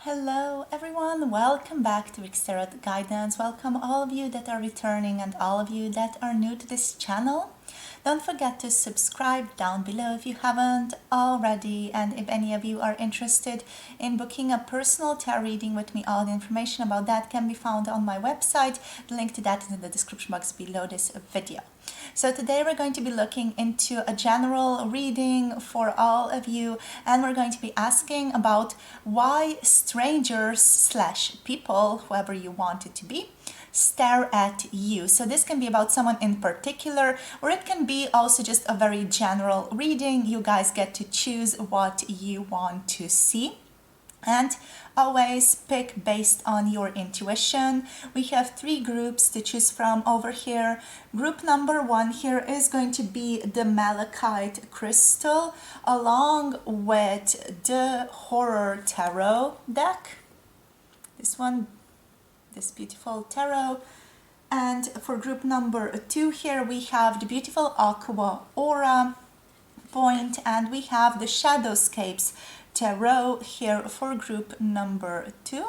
Hello everyone, welcome back to Rick's Tarot Guidance. Welcome all of you that are returning and all of you that are new to this channel. Don't forget to subscribe down below if you haven't already, and if any of you are interested in booking a personal tarot reading with me, all the information about that can be found on my website. The link to that is in the description box below this video. So today we're going to be looking into a general reading for all of you, and we're going to be asking about why strangers slash people, whoever you want it to be, stare at you. So this can be about someone in particular, or it can be also just a very general reading. You guys get to choose what you want to see. And always pick based on your intuition. We have three groups to choose from over here. Group number one here is going to be the Malachite crystal along with the Horror Tarot deck. This one, this beautiful tarot. And for group number two here we have the beautiful Aqua aura point, and we have the Shadowscapes tarot here for group number two.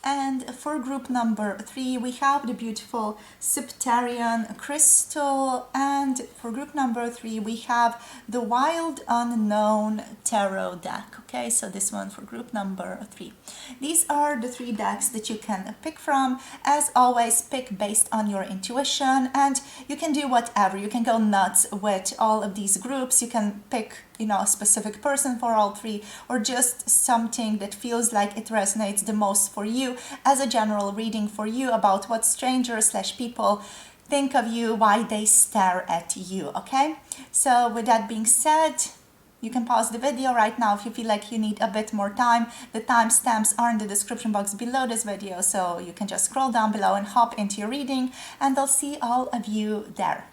And for group number three we have the beautiful Septarian crystal, and for group number three we have the Wild Unknown tarot deck. Okay, so this one for group number three. These are the three decks that you can pick from. As always, pick based on your intuition, and you can do whatever. You can go nuts with all of these groups. You can pick, you know, a specific person for all three, or just something that feels like it resonates the most for you as a general reading for you about what strangers slash people think of you, why they stare at you. Okay, so with that being said, you can pause the video right now if you feel like you need a bit more time. The timestamps are in the description box below this video, so you can just scroll down below and hop into your reading, and I'll see all of you there.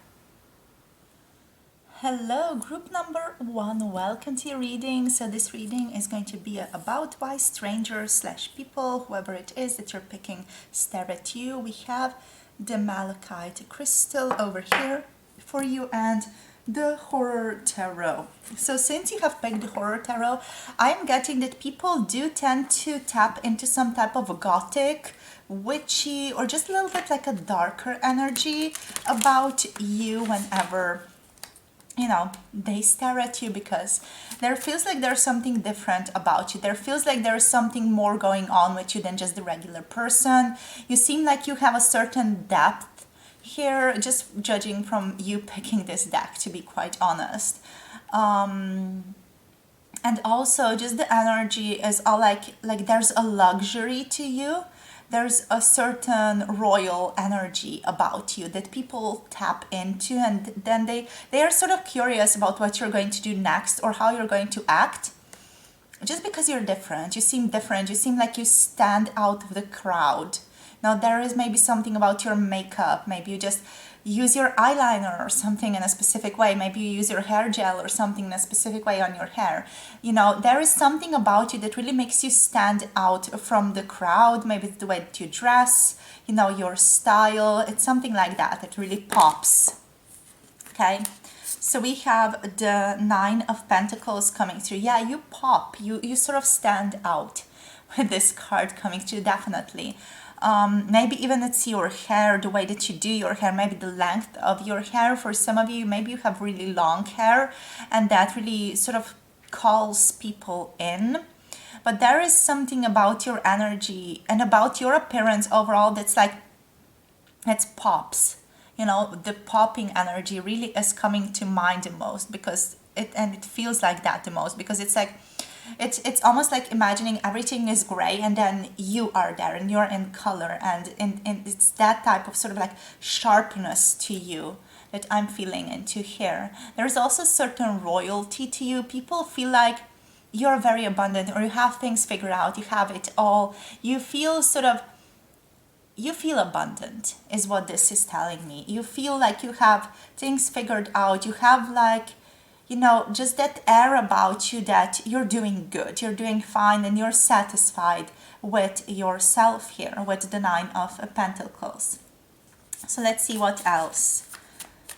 Hello, group number one, welcome to your reading. So this reading is going to be about why strangers slash people, whoever it is that you're picking, stare at you. We have the Malachite crystal over here for you and the Horror Tarot. So since you have picked the Horror Tarot, I'm getting that people do tend to tap into some type of gothic, witchy, or just a little bit like a darker energy about you whenever, you know, they stare at you, because there feels like there's something different about you. There feels like there's something more going on with you than just the regular person. You seem like you have a certain depth here, just judging from you picking this deck, to be quite honest. And also just the energy is all like there's a luxury to you. There's a certain royal energy about you that people tap into, and then they are sort of curious about what you're going to do next or how you're going to act, just because you're different. You seem different. You seem like you stand out of the crowd. Now there is maybe something about your makeup. Maybe you just use your eyeliner or something in a specific way. Maybe you use your hair gel or something in a specific way on your hair. You know, there is something about you that really makes you stand out from the crowd. Maybe it's the way that you dress, you know, your style. It's something like that that really pops. Okay, so we have the Nine of Pentacles coming through. Yeah, you pop. You sort of stand out with this card coming through, definitely. Maybe even it's your hair, the way that you do your hair, maybe the length of your hair. For some of you, maybe you have really long hair, and that really sort of calls people in. But there is something about your energy and about your appearance overall that's like, it pops. You know, the popping energy really is coming to mind the most, because it feels like that the most, because it's like, it's almost like imagining everything is gray and then you are there and you're in color, and it's that type of sort of like sharpness to you that I'm feeling into here. There's also certain royalty to you. People feel like you're very abundant, or you have things figured out, you have it all. You feel sort of, you feel abundant is what this is telling me. You feel like you have things figured out. You have like, you know, just that air about you that you're doing good, you're doing fine, and you're satisfied with yourself here with the Nine of Pentacles. So let's see what else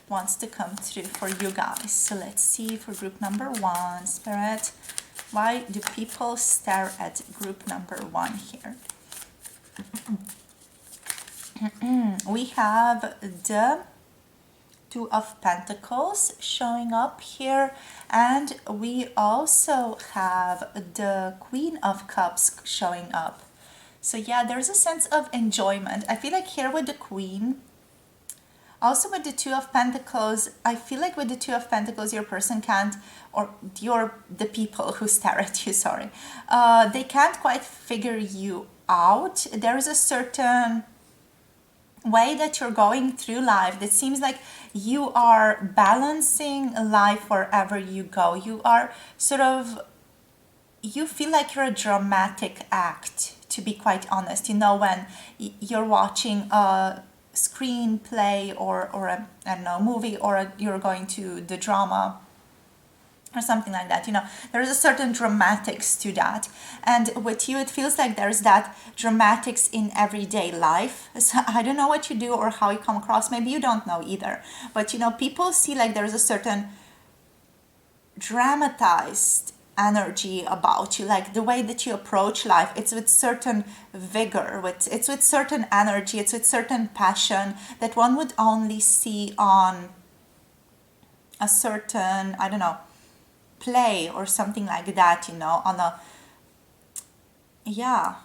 wants to come through for you guys. So let's see for group number one, Spirit, Why do people stare at group number 1 here? We have the Two of Pentacles showing up here, and we also have the Queen of Cups showing up. So yeah, there's a sense of enjoyment. I feel like here with the Queen, also with the Two of Pentacles, I feel like with the Two of Pentacles, your person can't, or the people who stare at you, sorry, they can't quite figure you out. There is a certain way that you're going through life that seems like you are balancing life wherever you go. You are sort of, you feel like you're a dramatic act, to be quite honest. You know, when you're watching a screenplay or a, I don't know, movie, or you're going to the drama or something like that, you know, there's a certain dramatics to that. And with you, it feels like there's that dramatics in everyday life. So I don't know what you do or how you come across. Maybe you don't know either. But, you know, people see like there's a certain dramatized energy about you, like the way that you approach life. It's with certain vigor, it's with certain energy, it's with certain passion that one would only see on a certain, I don't know, play or something like that, you know, on a, yeah,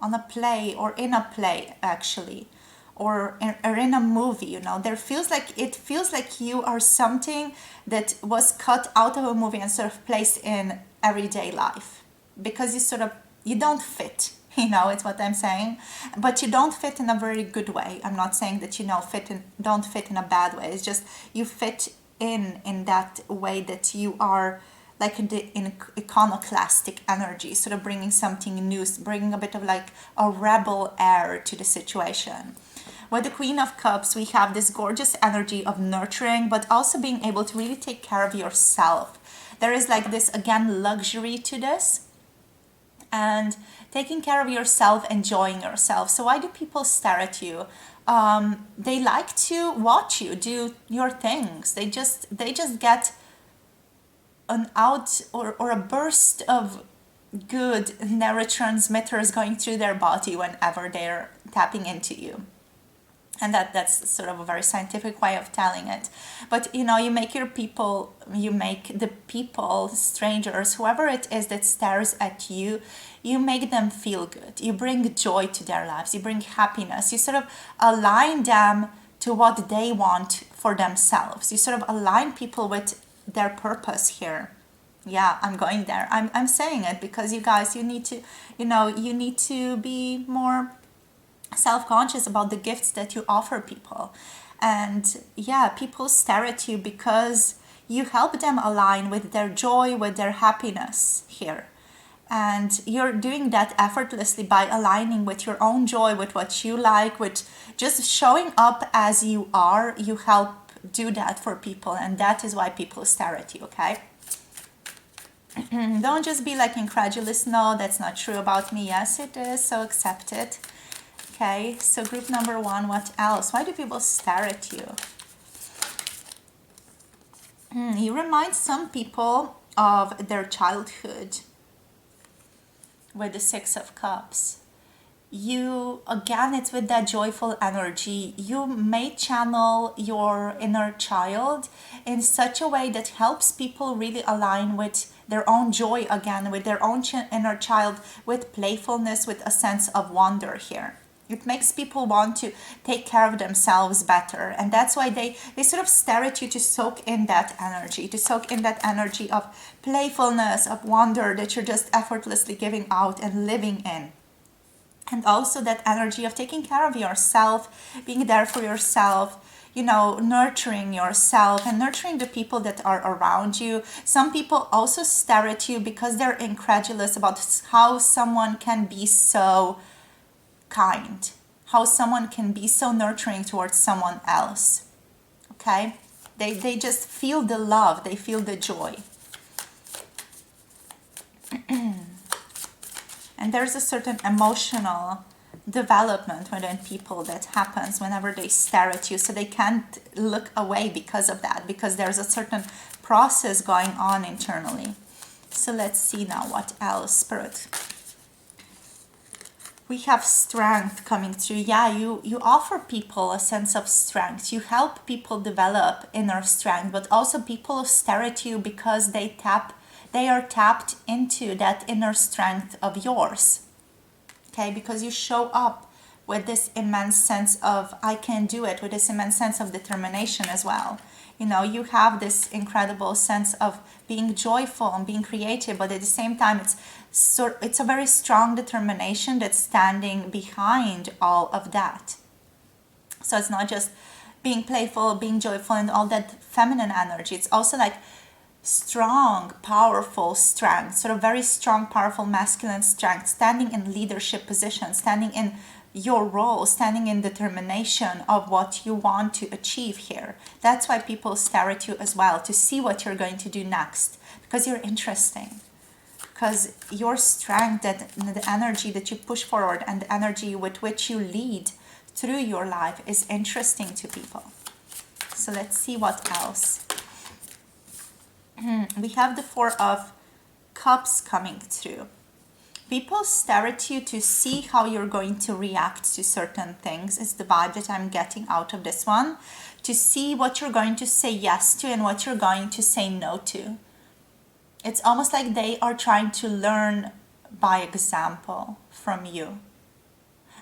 on a play or in a play actually, or in a movie, you know. There feels like, it feels like you are something that was cut out of a movie and sort of placed in everyday life, because you sort of, you don't fit, you know, it's what I'm saying. But you don't fit in a very good way. I'm not saying that, you know, don't fit in a bad way. It's just you fit in that way that you are like in iconoclastic energy, sort of bringing something new, bringing a bit of like a rebel air to the situation. With the Queen of Cups, we have this gorgeous energy of nurturing, but also being able to really take care of yourself. There is like this, again, luxury to this, and taking care of yourself, enjoying yourself. So why do people stare at you? They like to watch you do your things. They just get an out or a burst of good neurotransmitters going through their body whenever they're tapping into you. And that's sort of a very scientific way of telling it. But, you know, you make the people, strangers, whoever it is that stares at you, you make them feel good. You bring joy to their lives. You bring happiness. You sort of align them to what they want for themselves. You sort of align people with their purpose here. Yeah, I'm going there. I'm saying it because you guys, you need to, you know, you need to be more self-conscious about the gifts that you offer people. And yeah, people stare at you because you help them align with their joy, with their happiness here. And you're doing that effortlessly by aligning with your own joy, with what you like, with just showing up as you are. You help do that for people, and that is why people stare at you, okay? Don't just be like incredulous. No, that's not true about me. Yes, it is, so accept it. Okay, so group number 1, what else? Why do people stare at you? You remind some people of their childhood with the 6 of Cups. You, again, it's with that joyful energy. You may channel your inner child in such a way that helps people really align with their own joy again, with their own inner child, with playfulness, with a sense of wonder here. It makes people want to take care of themselves better. And that's why they sort of stare at you to soak in that energy, of playfulness, of wonder that you're just effortlessly giving out and living in. And also that energy of taking care of yourself, being there for yourself, you know, nurturing yourself and nurturing the people that are around you. Some people also stare at you because they're incredulous about how someone can be so kind, how someone can be so nurturing towards someone else. Okay? They just feel the love, they feel the joy. And there's a certain emotional development within people that happens whenever they stare at you, so they can't look away because of that, because there's a certain process going on internally. So let's see now what else, Spirit. We have strength coming through. Yeah, you offer people a sense of strength. You help people develop inner strength, but also people stare at you because they are tapped into that inner strength of yours. Okay, because you show up with this immense sense of I can do it, with this immense sense of determination as well. You know, you have this incredible sense of being joyful and being creative, but at the same time it's a very strong determination that's standing behind all of that. So it's not just being playful, being joyful and all that feminine energy. It's also like strong, powerful strength, sort of very strong, powerful masculine strength, standing in leadership position, standing in your role, standing in determination of what you want to achieve here. That's why people stare at you as well, to see what you're going to do next, because you're interesting. Because your strength, that the energy that you push forward and the energy with which you lead through your life is interesting to people. So let's see what else. We have the Four of Cups coming through. People stare at you to see how you're going to react to certain things. It's the vibe that I'm getting out of this one. To see what you're going to say yes to and what you're going to say no to. It's almost like they are trying to learn by example from you.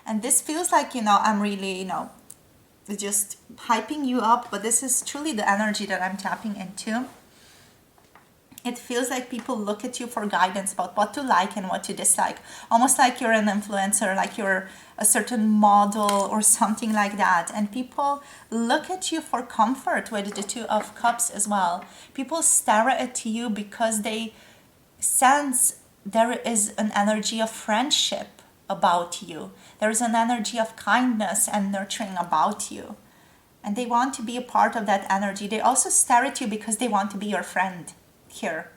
And this feels like, I'm really, just hyping you up, but this is truly the energy that I'm tapping into. It feels like people look at you for guidance about what to like and what to dislike. Almost like you're an influencer, like you're a certain model or something like that. And people look at you for comfort with the Two of Cups as well. People stare at you because they sense there is an energy of friendship about you. There is an energy of kindness and nurturing about you. And they want to be a part of that energy. They also stare at you because they want to be your friend. Here,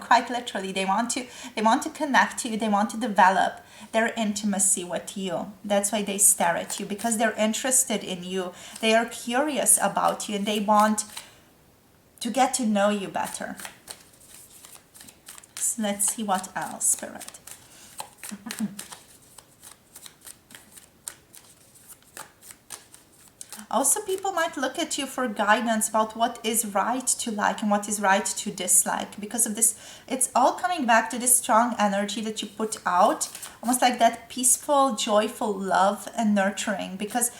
quite literally, they want to connect to you, they want to develop their intimacy with you. That's why they stare at you, because they're interested in you, they are curious about you, and they want to get to know you better. So let's see what else, Spirit. Also, people might look at you for guidance about what is right to like and what is right to dislike. Because of this, it's all coming back to this strong energy that you put out, almost like that peaceful, joyful love and nurturing, because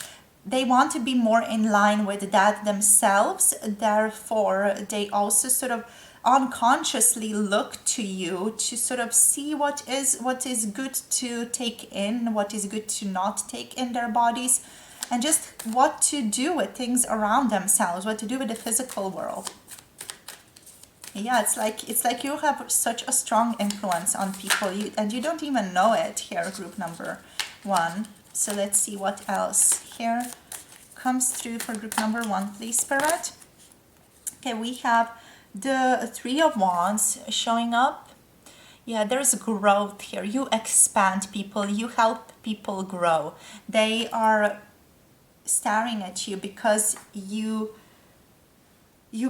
they want to be more in line with that themselves. Therefore, they also sort of unconsciously look to you to sort of see what is good to take in, what is good to not take in their bodies, and just what to do with things around themselves, what to do with the physical world. Yeah, it's like you have such a strong influence on people, and you don't even know it here, group number 1. So let's see what else here comes through for group number 1, please, Spirit. Okay, we have the Three of Wands showing up. Yeah, there's growth here. You expand people, you help people grow. They are staring at you because you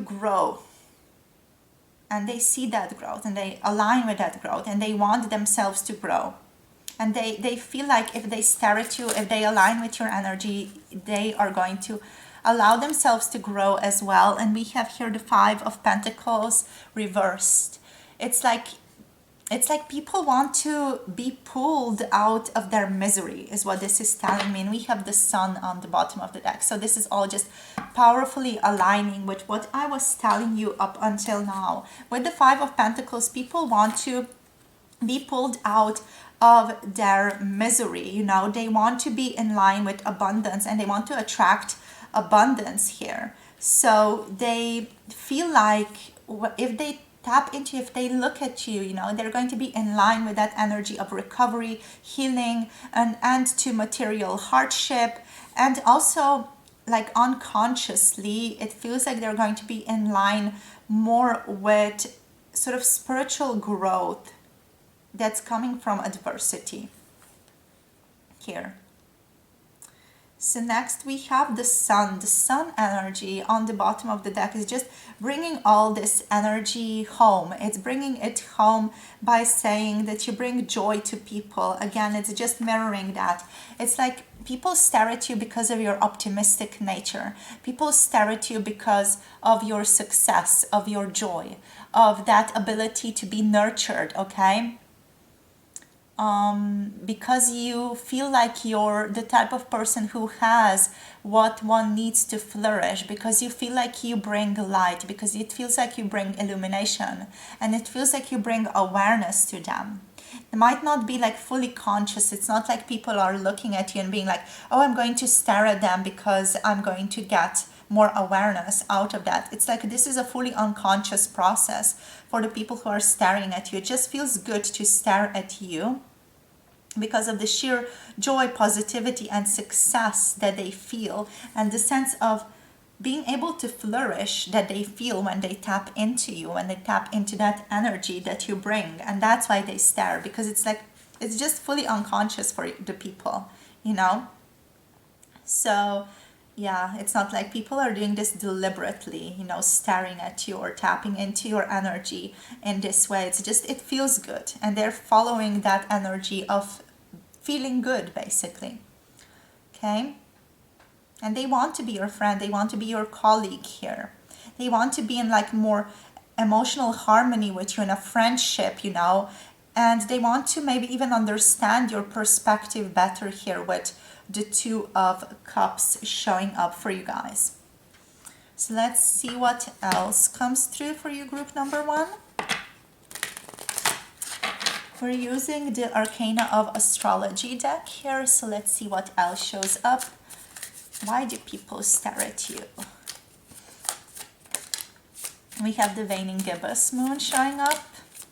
grow, and they see that growth and they align with that growth, and they want themselves to grow, and they feel like if they stare at you, if they align with your energy, they are going to allow themselves to grow as well. And we have here the Five of Pentacles reversed. It's like people want to be pulled out of their misery, is what this is telling me. And we have the Sun on the bottom of the deck. So this is all just powerfully aligning with what I was telling you up until now. With the Five of Pentacles, people want to be pulled out of their misery. They want to be in line with abundance, and they want to attract abundance here. So they feel like if they tap into, if they look at you, they're going to be in line with that energy of recovery, healing, and end to material hardship. And also, like unconsciously, it feels like they're going to be in line more with sort of spiritual growth that's coming from adversity here. So next we have the sun. The sun energy on the bottom of the deck is just bringing all this energy home. It's bringing it home by saying that you bring joy to people. Again, it's just mirroring that. It's like people stare at you because of your optimistic nature. People stare at you because of your success, of your joy, of that ability to be nurtured, okay? Because you feel like you're the type of person who has what one needs to flourish, because you feel like you bring light, because it feels like you bring illumination, and it feels like you bring awareness to them. It might not be like fully conscious. It's not like people are looking at you and being like, oh, I'm going to stare at them because I'm going to get more awareness out of that. It's like this is a fully unconscious process for the people who are staring at you. It just feels good to stare at you because of the sheer joy, positivity, and success that they feel, and the sense of being able to flourish that they feel when they tap into you, when they tap into that energy that you bring. And that's why they stare, because it's like it's just fully unconscious for the people, you know? So yeah, it's not like people are doing this deliberately, you know, staring at you or tapping into your energy in this way. It's just, it feels good. And they're following that energy of feeling good, basically. Okay? And they want to be your friend. They want to be your colleague here. They want to be in like more emotional harmony with you, in a friendship, you know. And they want to maybe even understand your perspective better here with the Two of Cups showing up for you guys. So let's see what else comes through for you, group number one. We're using the Arcana of Astrology deck here, so let's see what else shows up. Why do people stare at you? We have the waning gibbous moon showing up.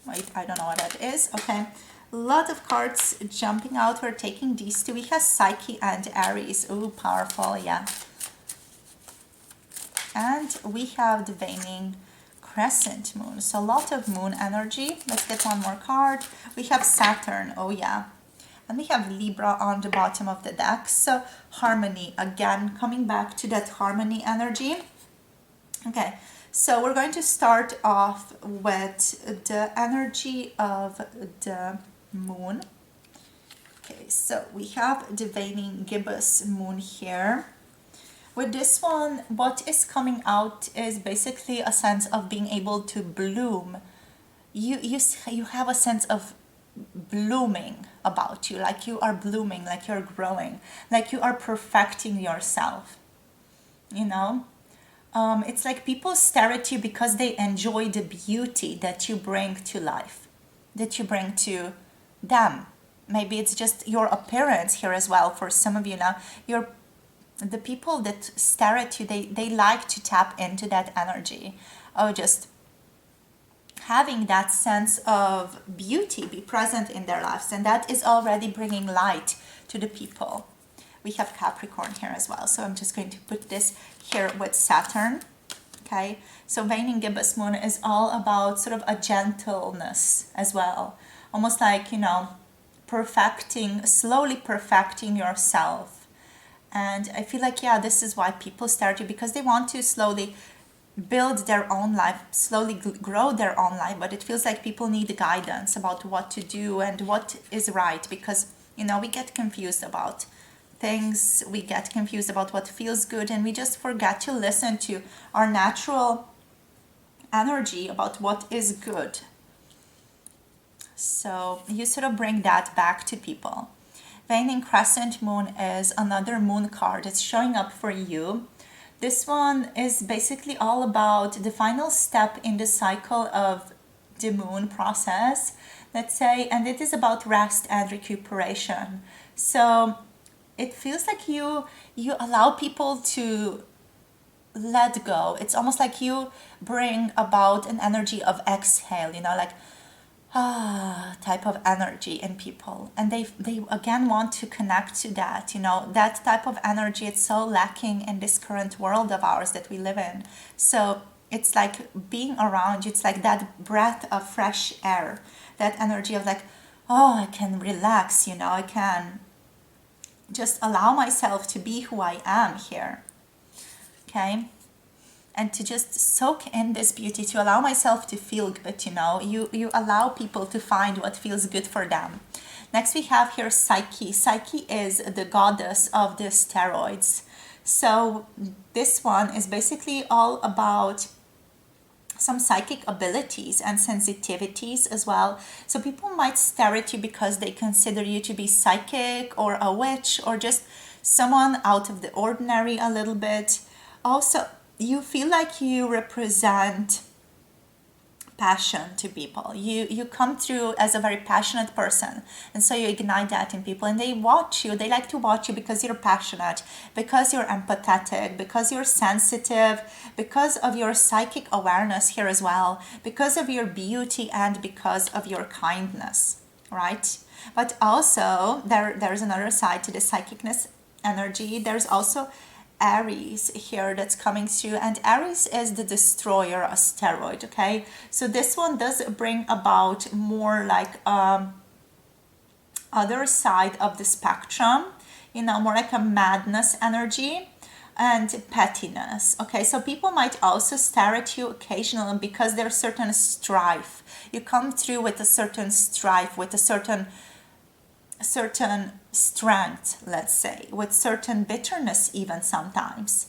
Wait, I don't know what that is. Okay. A lot of cards jumping out. We're taking these two. We have Psyche and Aries. Ooh, powerful, yeah. And we have the waning crescent moon. So a lot of moon energy. Let's get one more card. We have Saturn. Oh, yeah. And we have Libra on the bottom of the deck. So harmony. Again, coming back to that harmony energy. Okay. So we're going to start off with the energy of the moon. Okay, so we have the waning gibbous moon here. With this one, what is coming out is basically a sense of being able to bloom. You have a sense of blooming about you, like you are blooming, like you're growing, like you are perfecting yourself, you know? It's like people stare at you because they enjoy the beauty that you bring to life, that you bring to them. Maybe it's just your appearance here as well. For some of you now, the people that stare at you, they like to tap into that energy of just having that sense of beauty be present in their lives. And that is already bringing light to the people. We have Capricorn here as well. So I'm just going to put this here with Saturn. Okay. So waning gibbous moon is all about sort of a gentleness as well. Almost like, you know, slowly perfecting yourself. And I feel like, yeah, this is why people start you, because they want to slowly build their own life, slowly grow their own life. But it feels like people need guidance about what to do and what is right, because, you know, we get confused about things, we get confused about what feels good, and we just forget to listen to our natural energy about what is good. So you sort of bring that back to people. Waning crescent moon is another moon card. It's showing up for you. This one is basically all about the final step in the cycle of the moon process, let's say, and it is about rest and recuperation. So it feels like you allow people to let go. It's almost like you bring about an energy of exhale, you know, like type of energy in people, and they again want to connect to that, you know, that type of energy. It's so lacking in this current world of ours that we live in. So it's like being around you, it's like that breath of fresh air, that energy of like, oh, I can relax, you know, I can just allow myself to be who I am here. Okay? And to just soak in this beauty, to allow myself to feel good, you allow people to find what feels good for them. Next we have here Psyche. Psyche is the goddess of the steroids. So this one is basically all about some psychic abilities and sensitivities as well. So people might stare at you because they consider you to be psychic or a witch or just someone out of the ordinary a little bit. Also, you feel like you represent passion to people. You come through as a very passionate person, and so you ignite that in people, and they watch you. They like to watch you because you're passionate, because you're empathetic, because you're sensitive, because of your psychic awareness here as well, because of your beauty, and because of your kindness, right? But also there's another side to the psychicness energy. There's also Aries here that's coming through, and Aries is the destroyer asteroid. Okay, so this one does bring about more like other side of the spectrum, more like a madness energy and pettiness. Okay, so people might also stare at you occasionally because there's certain strife. You come through with a certain strife, with a certain strength, let's say, with certain bitterness even sometimes.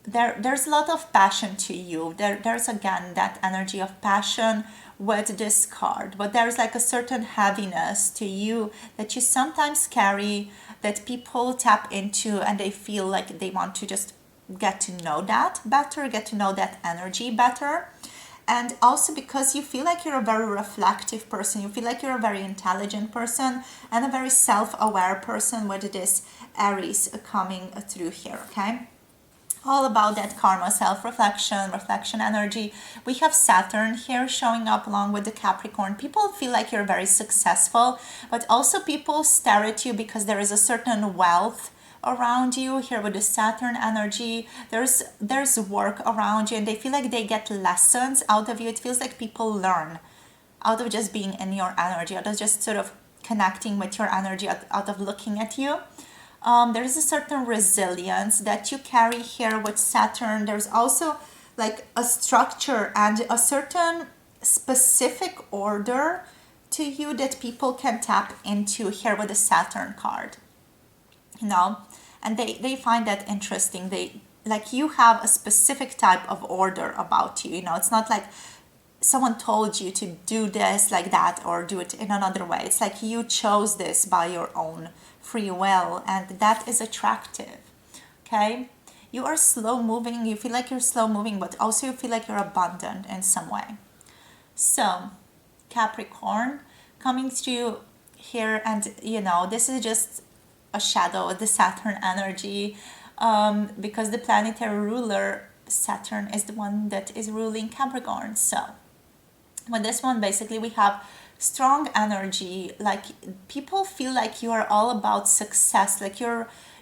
There's a lot of passion to you. There's again that energy of passion with this card, but there's like a certain heaviness to you that you sometimes carry, that people tap into, and they feel like they want to just get to know that better, get to know that energy better. And also because you feel like you're a very reflective person, you feel like you're a very intelligent person and a very self-aware person with this Aries coming through here, okay? All about that karma, self-reflection, reflection energy. We have Saturn here showing up along with the Capricorn. People feel like you're very successful, but also people stare at you because there is a certain wealth around you here with the Saturn energy. There's work around you, and they feel like they get lessons out of you. It feels like people learn out of just being in your energy, out of just sort of connecting with your energy, out of looking at you. There is a certain resilience that you carry here with Saturn. There's also like a structure and a certain specific order to you that people can tap into here with the Saturn card. And they find that interesting. They like you have a specific type of order about you. It's not like someone told you to do this like that or do it in another way. It's like you chose this by your own free will, and that is attractive. Okay, you are slow moving. You feel like you're slow moving, but also you feel like you're abundant in some way. So Capricorn coming through here, and this is just a shadow of the Saturn energy, because the planetary ruler Saturn is the one that is ruling Capricorn. So with this one, basically we have strong energy, like people feel like you are all about success, like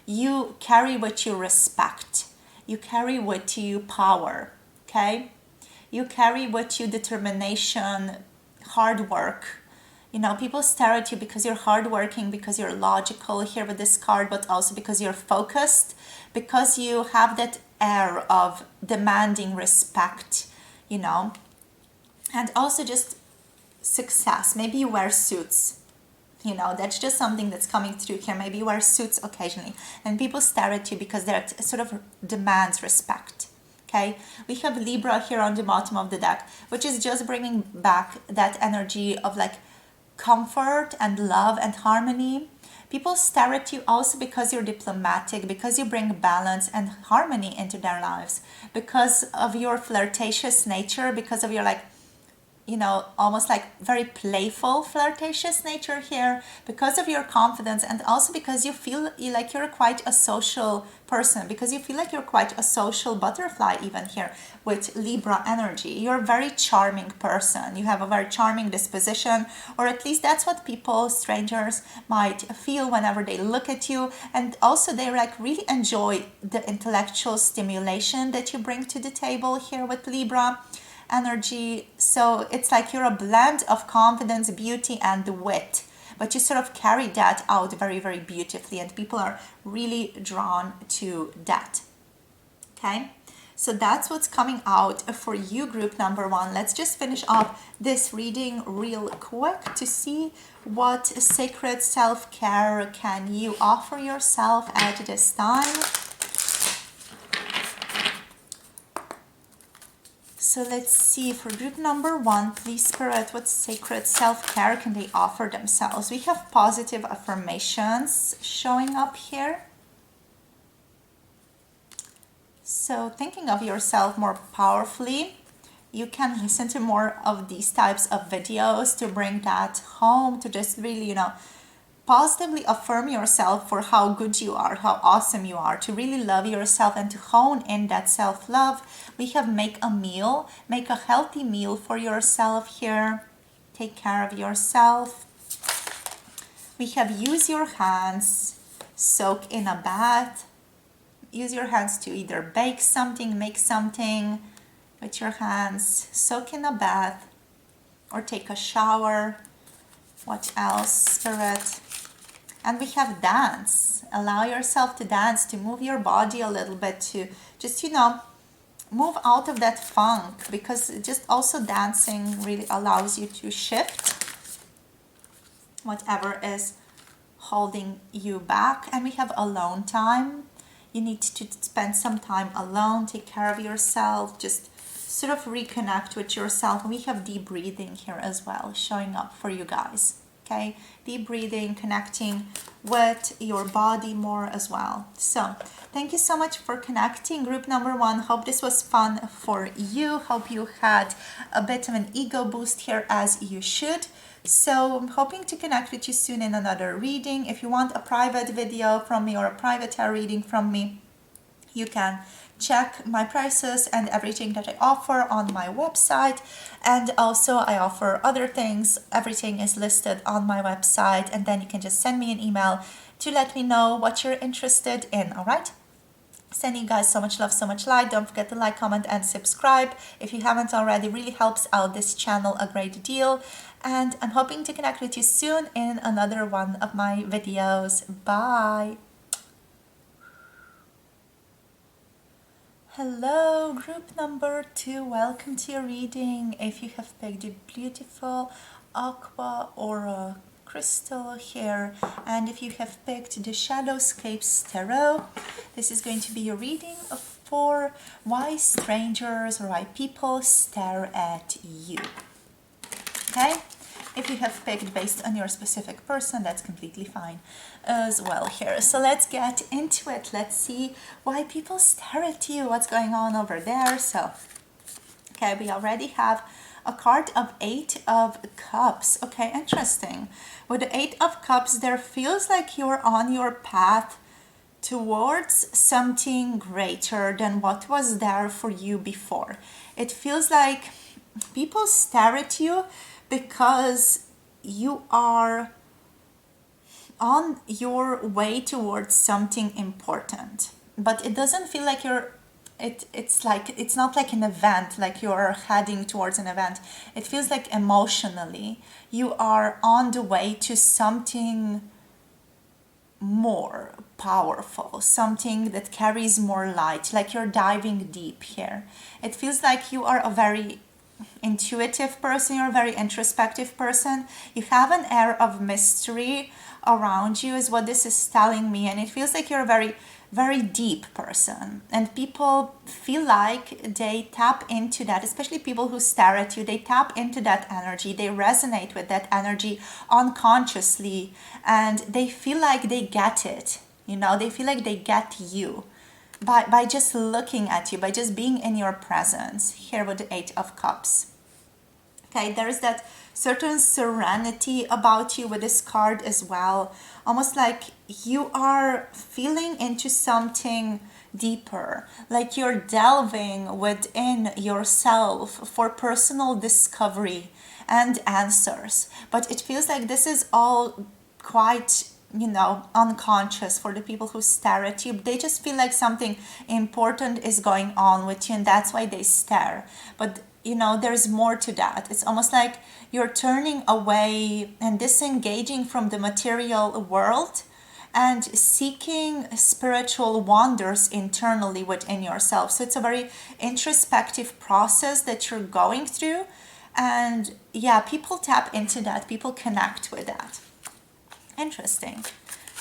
you carry what you respect, you carry what you power, okay, you carry what you determination, hard work. People stare at you because you're hardworking, because you're logical here with this card, but also because you're focused, because you have that air of demanding respect, and also just success. Maybe you wear suits, that's just something that's coming through here. Maybe you wear suits occasionally, and people stare at you because that sort of demands respect. Okay, we have Libra here on the bottom of the deck, which is just bringing back that energy of like comfort and love and harmony. People stare at you also because you're diplomatic, because you bring balance and harmony into their lives, because of your flirtatious nature, because of your like almost like very playful flirtatious nature here, because of your confidence, and also because you feel like you're quite a social person, because you feel like you're quite a social butterfly even here with Libra energy. You're a very charming person. You have a very charming disposition, or at least that's what people, strangers, might feel whenever they look at you. And also they like really enjoy the intellectual stimulation that you bring to the table here with Libra energy. So it's like you're a blend of confidence, beauty, and wit, but you sort of carry that out very, very beautifully, and people are really drawn to that. Okay, so that's what's coming out for you, group number one. Let's just finish off this reading real quick to see what sacred self-care can you offer yourself at this time. So let's see, for group number one, please, Spirit, what sacred self-care can they offer themselves? We have positive affirmations showing up here. So thinking of yourself more powerfully, you can listen to more of these types of videos to bring that home, to just really, positively affirm yourself for how good you are, how awesome you are, to really love yourself and to hone in that self-love. We have make a meal, make a healthy meal for yourself here. Take care of yourself. We have use your hands, soak in a bath. Use your hands to either bake something, make something with your hands, soak in a bath, or take a shower. What else, Spirit? And we have dance. Allow yourself to dance, to move your body a little bit, to just, move out of that funk, because just also dancing really allows you to shift whatever is holding you back. And we have alone time. You need to spend some time alone, take care of yourself, just sort of reconnect with yourself. And we have deep breathing here as well, showing up for you guys. Okay, deep breathing, connecting with your body more as well. So thank you so much for connecting, group number one. Hope this was fun for you. Hope you had a bit of an ego boost here, as you should. So I'm hoping to connect with you soon in another reading. If you want a private video from me or a private tarot reading from me, you can check my prices and everything that I offer on my website. And also I offer other things. Everything is listed on my website, and then you can just send me an email to let me know what you're interested in. All right, sending you guys so much love, so much light. Don't forget to like, comment, and subscribe if you haven't already. Really helps out this channel a great deal. And I'm hoping to connect with you soon in another one of my videos. Bye. Hello, group number two. Welcome to your reading. If you have picked a beautiful aqua or a crystal here, and if you have picked the Shadowscapes tarot, this is going to be your reading for why strangers or why people stare at you. Okay, if you have picked based on your specific person, that's completely fine as well here. So let's get into it. Let's see why people stare at you, what's going on over there. So, okay, we already have a card of 8 of Cups. Okay, interesting. With the 8 of Cups, there feels like you're on your path towards something greater than what was there for you before. It feels like people stare at you because you are on your way towards something important, but it doesn't feel like it's not like an event, like you're heading towards an event. It feels like emotionally you are on the way to something more powerful, something that carries more light, like you're diving deep here. It feels like you are a very intuitive person, you're a very introspective person. You have an air of mystery around you is what this is telling me, and it feels like you're a very, very deep person, and people feel like they tap into that, especially people who stare at you. They tap into that energy, they resonate with that energy unconsciously, and they feel like they get it, they feel like they get you by just looking at you, by just being in your presence here with the 8 of Cups. Okay, there's that certain serenity about you with this card as well, almost like you are feeling into something deeper, like you're delving within yourself for personal discovery and answers. But it feels like this is all quite unconscious for the people who stare at you. They just feel like something important is going on with you, and that's why they stare. But you know, there's more to that. It's almost like you're turning away and disengaging from the material world and seeking spiritual wonders internally within yourself. So it's a very introspective process that you're going through. And yeah, people tap into that, people connect with that. Interesting.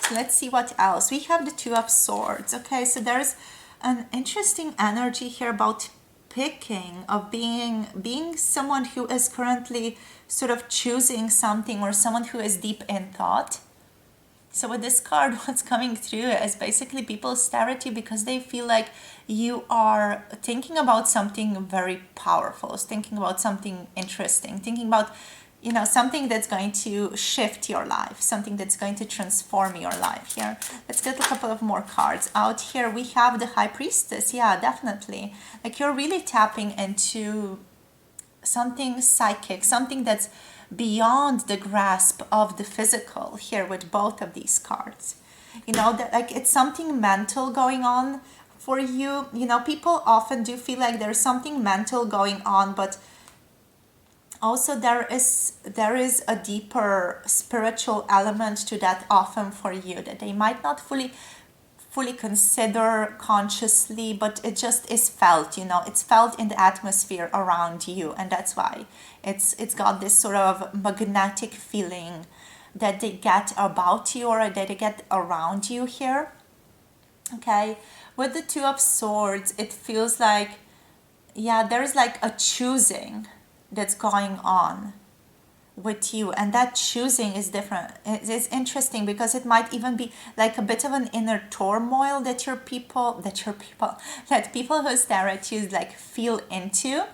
So let's see what else. We have the Two of Swords. Okay, so there's an interesting energy here about picking, of being someone who is currently sort of choosing something, or someone who is deep in thought. So with this card, what's coming through is basically people stare at you because they feel like you are thinking about something very powerful, thinking about something interesting, thinking about, you know, something that's going to shift your life, something that's going to transform your life. Here, let's get a couple of more cards out. Here we have the High Priestess. Yeah, definitely. Like, you're really tapping into something psychic, something that's beyond the grasp of the physical here with both of these cards. You know, that like it's something mental going on for you. You know, people often do feel like there's something mental going on, but also there is a deeper spiritual element to that often for you, that they might not fully consider consciously, but it just is felt. You know, it's felt in the atmosphere around you, and that's why it's got this sort of magnetic feeling that they get about you, or that they get around you here. Okay, with the Two of Swords, it feels like, yeah, there's like a choosing that's going on with you, and that choosing is different. It's interesting because it might even be like a bit of an inner turmoil that people who stare at you like feel into.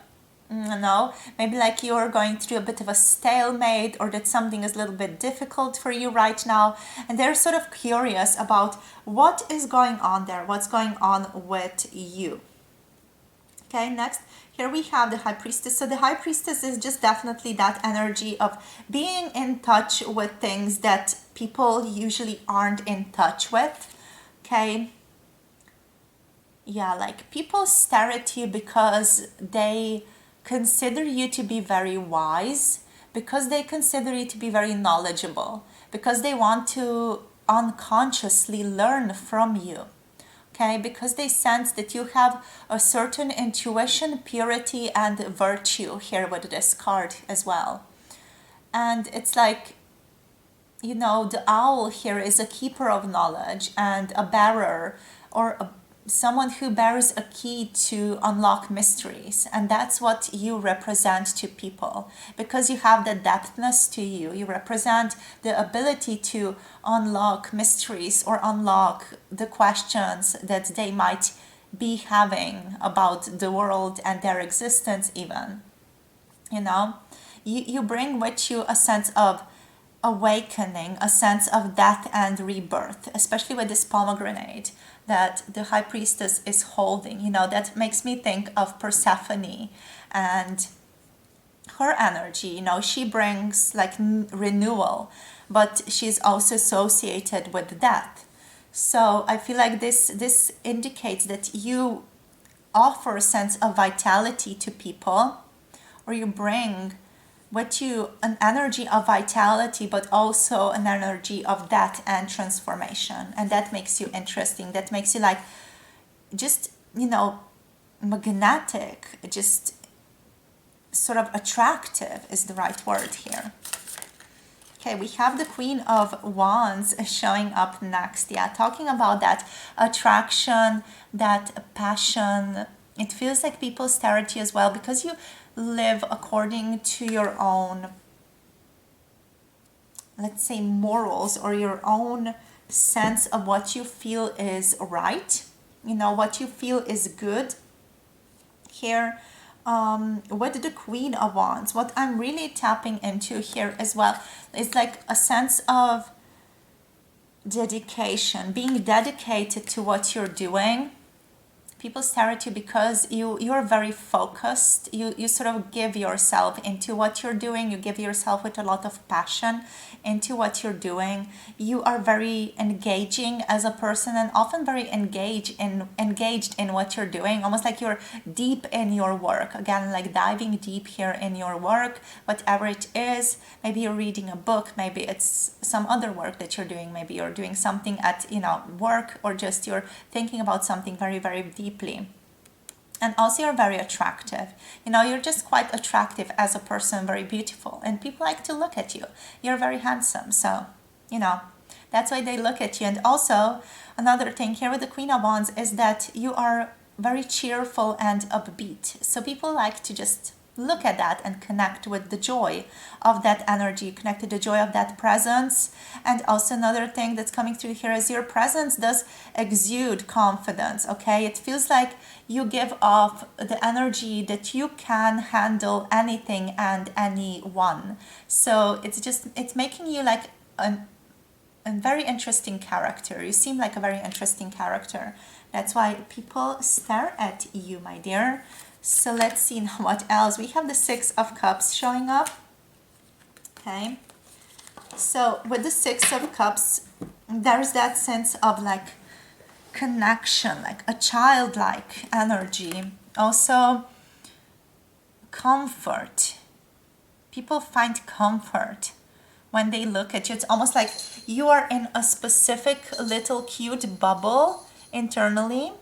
You know, maybe like you're going through a bit of a stalemate, or that something is a little bit difficult for you right now, and they're sort of curious about what is going on there, what's going on with you. Okay, next, here we have the High Priestess. So the High Priestess is just definitely that energy of being in touch with things that people usually aren't in touch with. Okay. Yeah, like people stare at you because they consider you to be very wise, because they consider you to be very knowledgeable, because they want to unconsciously learn from you. Okay, because they sense that you have a certain intuition, purity, and virtue here with this card as well. And it's like, you know, the owl here is a keeper of knowledge and a bearer, or someone who bears a key to unlock mysteries. And that's what you represent to people, because you have the depthness to you. You represent the ability to unlock mysteries, or unlock the questions that they might be having about the world and their existence even. You know, you bring with you a sense of awakening, a sense of death and rebirth, especially with this pomegranate that the High Priestess is holding. You know, that makes me think of Persephone and her energy. You know, she brings like renewal, but she's also associated with death. So I feel like this indicates that you offer a sense of vitality to people, or you bring with you an energy of vitality, but also an energy of death and transformation. And that makes you interesting. That makes you like, just, you know, magnetic, just sort of attractive is the right word here. Okay, we have the Queen of Wands showing up next. Yeah, talking about that attraction, that passion. It feels like people stare at you as well because you live according to your own, let's say, morals, or your own sense of what you feel is right, you know, what you feel is good. Here, with the Queen of Wands, what I'm really tapping into here as well is like a sense of dedication, being dedicated to what you're doing, People stare at you because you're very focused. You sort of give yourself into what you're doing. You give yourself with a lot of passion into what you're doing. You are very engaging as a person, and often very engaged in what you're doing, almost like you're deep in your work. Again, like diving deep here in your work, whatever it is. Maybe you're reading a book, maybe it's some other work that you're doing, maybe you're doing something at work, or just you're thinking about something very, very deeply. And also you're very attractive. You're just quite attractive as a person, very beautiful, and people like to look at you. You're very handsome, so that's why they look at you. And also another thing here with the Queen of Wands is that you are very cheerful and upbeat, so people like to just look at that and connect with the joy of that energy, connect to the joy of that presence. And also another thing that's coming through here is your presence does exude confidence. Okay, it feels like you give off the energy that you can handle anything and anyone. So it's making you like a very interesting character. You seem like a very interesting character. That's why people stare at you, my dear. So let's see now what else. We have the Six of Cups showing up. Okay. So with the Six of Cups, there's that sense of like connection, like a childlike energy. Also comfort. People find comfort when they look at you. It's almost like you are in a specific little cute bubble internally,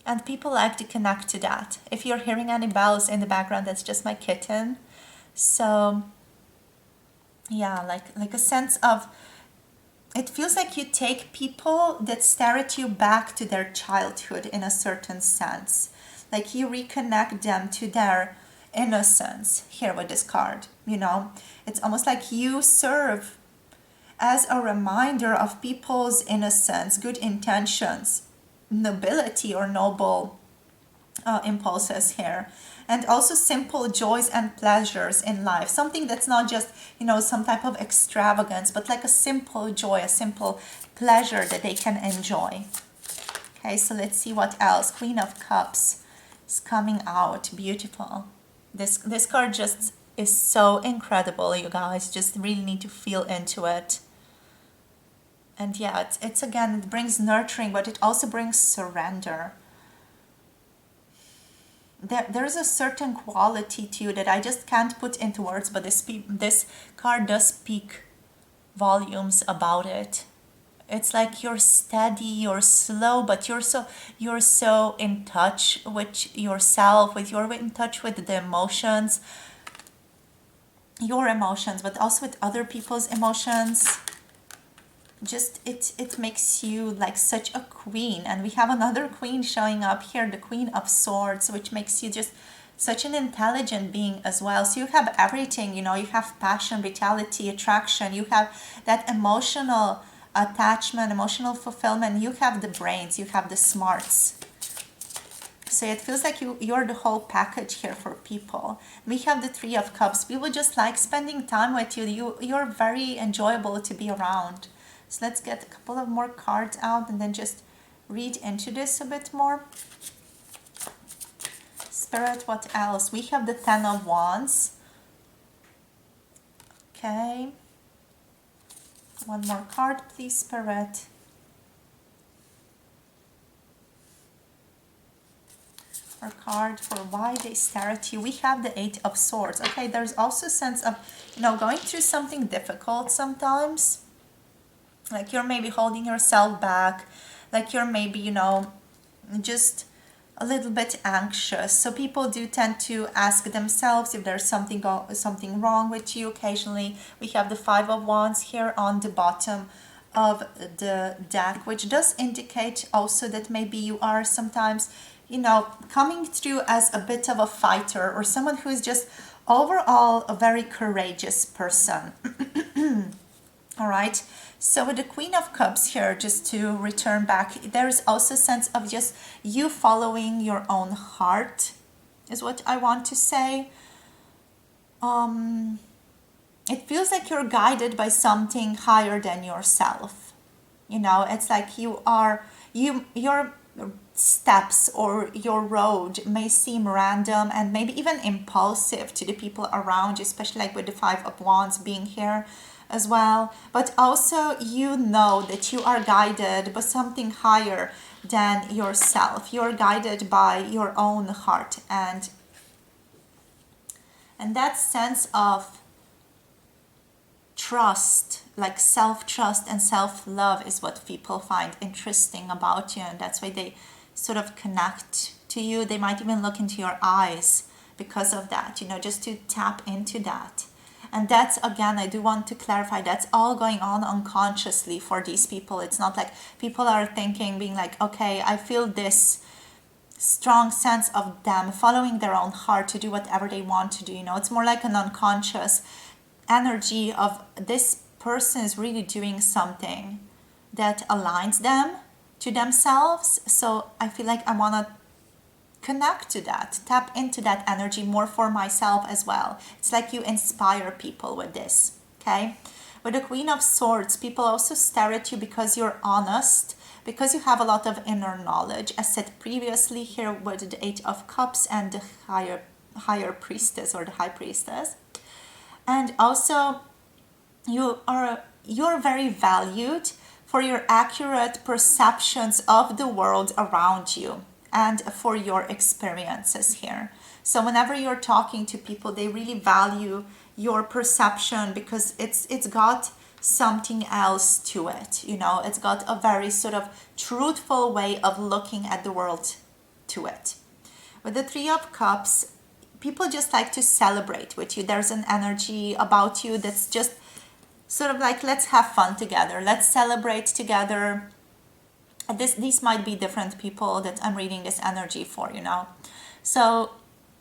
and people like to connect to that. If you're hearing any bells in the background, that's just my kitten. So yeah, like a sense of, it feels like you take people that stare at you back to their childhood in a certain sense. Like you reconnect them to their innocence here with this card. It's almost like you serve as a reminder of people's innocence, good intentions, nobility or noble impulses here, and also simple joys and pleasures in life. Something that's not just some type of extravagance, but like a simple joy, a simple pleasure that they can enjoy. Okay, so let's see what else. Queen of Cups is coming out. Beautiful. This card just is so incredible, you guys. Just really need to feel into it. And yeah, it's again, it brings nurturing, but it also brings surrender. There's a certain quality to you that I just can't put into words, but this card does speak volumes about it. It's like you're steady, you're slow, but you're so in touch with yourself, you're in touch with the emotions, your emotions, but also with other people's emotions. Just it makes you like such a queen. And we have another queen showing up here, the Queen of Swords, which makes you just such an intelligent being as well. So you have everything, you have passion, vitality, attraction, you have that emotional attachment, emotional fulfillment, you have the brains, you have the smarts. So it feels like you're the whole package here for people. We have the Three of Cups. People just like spending time with you. You're very enjoyable to be around. So let's get a couple of more cards out and then just read into this a bit more. Spirit, what else? We have the Ten of Wands. Okay. One more card, please, Spirit. Or card for why they stare at you. We have the Eight of Swords. Okay, there's also a sense of, going through something difficult sometimes. Like you're maybe holding yourself back, like you're maybe, just a little bit anxious. So people do tend to ask themselves if there's something wrong with you. Occasionally we have the Five of Wands here on the bottom of the deck, which does indicate also that maybe you are sometimes, coming through as a bit of a fighter, or someone who is just overall a very courageous person. All right. So with the Queen of Cups here, just to return back, there is also a sense of just you following your own heart, is what I want to say. It feels like you're guided by something higher than yourself. It's like you're steps or your road may seem random and maybe even impulsive to the people around you, especially like with the Five of Wands being here as well. But also you know that you are guided by something higher than yourself. You're guided by your own heart, and that sense of trust, like self-trust and self-love, is what people find interesting about you, and that's why they sort of connect to you. They might even look into your eyes because of that, just to tap into that. And that's, again, I do want to clarify, that's all going on unconsciously for these people. It's not like people are thinking, being like, okay, I feel this strong sense of them following their own heart to do whatever they want to do. It's more like an unconscious energy of this person is really doing something that aligns them to themselves. So I feel like I want to connect to that, tap into that energy more for myself as well. It's like you inspire people with this, okay? With the Queen of Swords, people also stare at you because you're honest, because you have a lot of inner knowledge, as said previously here with the Eight of Cups and the higher priestess or the high priestess. And also you're very valued for your accurate perceptions of the world around you and for your experiences here. So whenever you're talking to people, they really value your perception because it's got something else to it. It's got a very sort of truthful way of looking at the world to it. With the Three of Cups, people just like to celebrate with you. There's an energy about you that's just sort of like, let's have fun together, let's celebrate together. These might be different people that I'm reading this energy for, So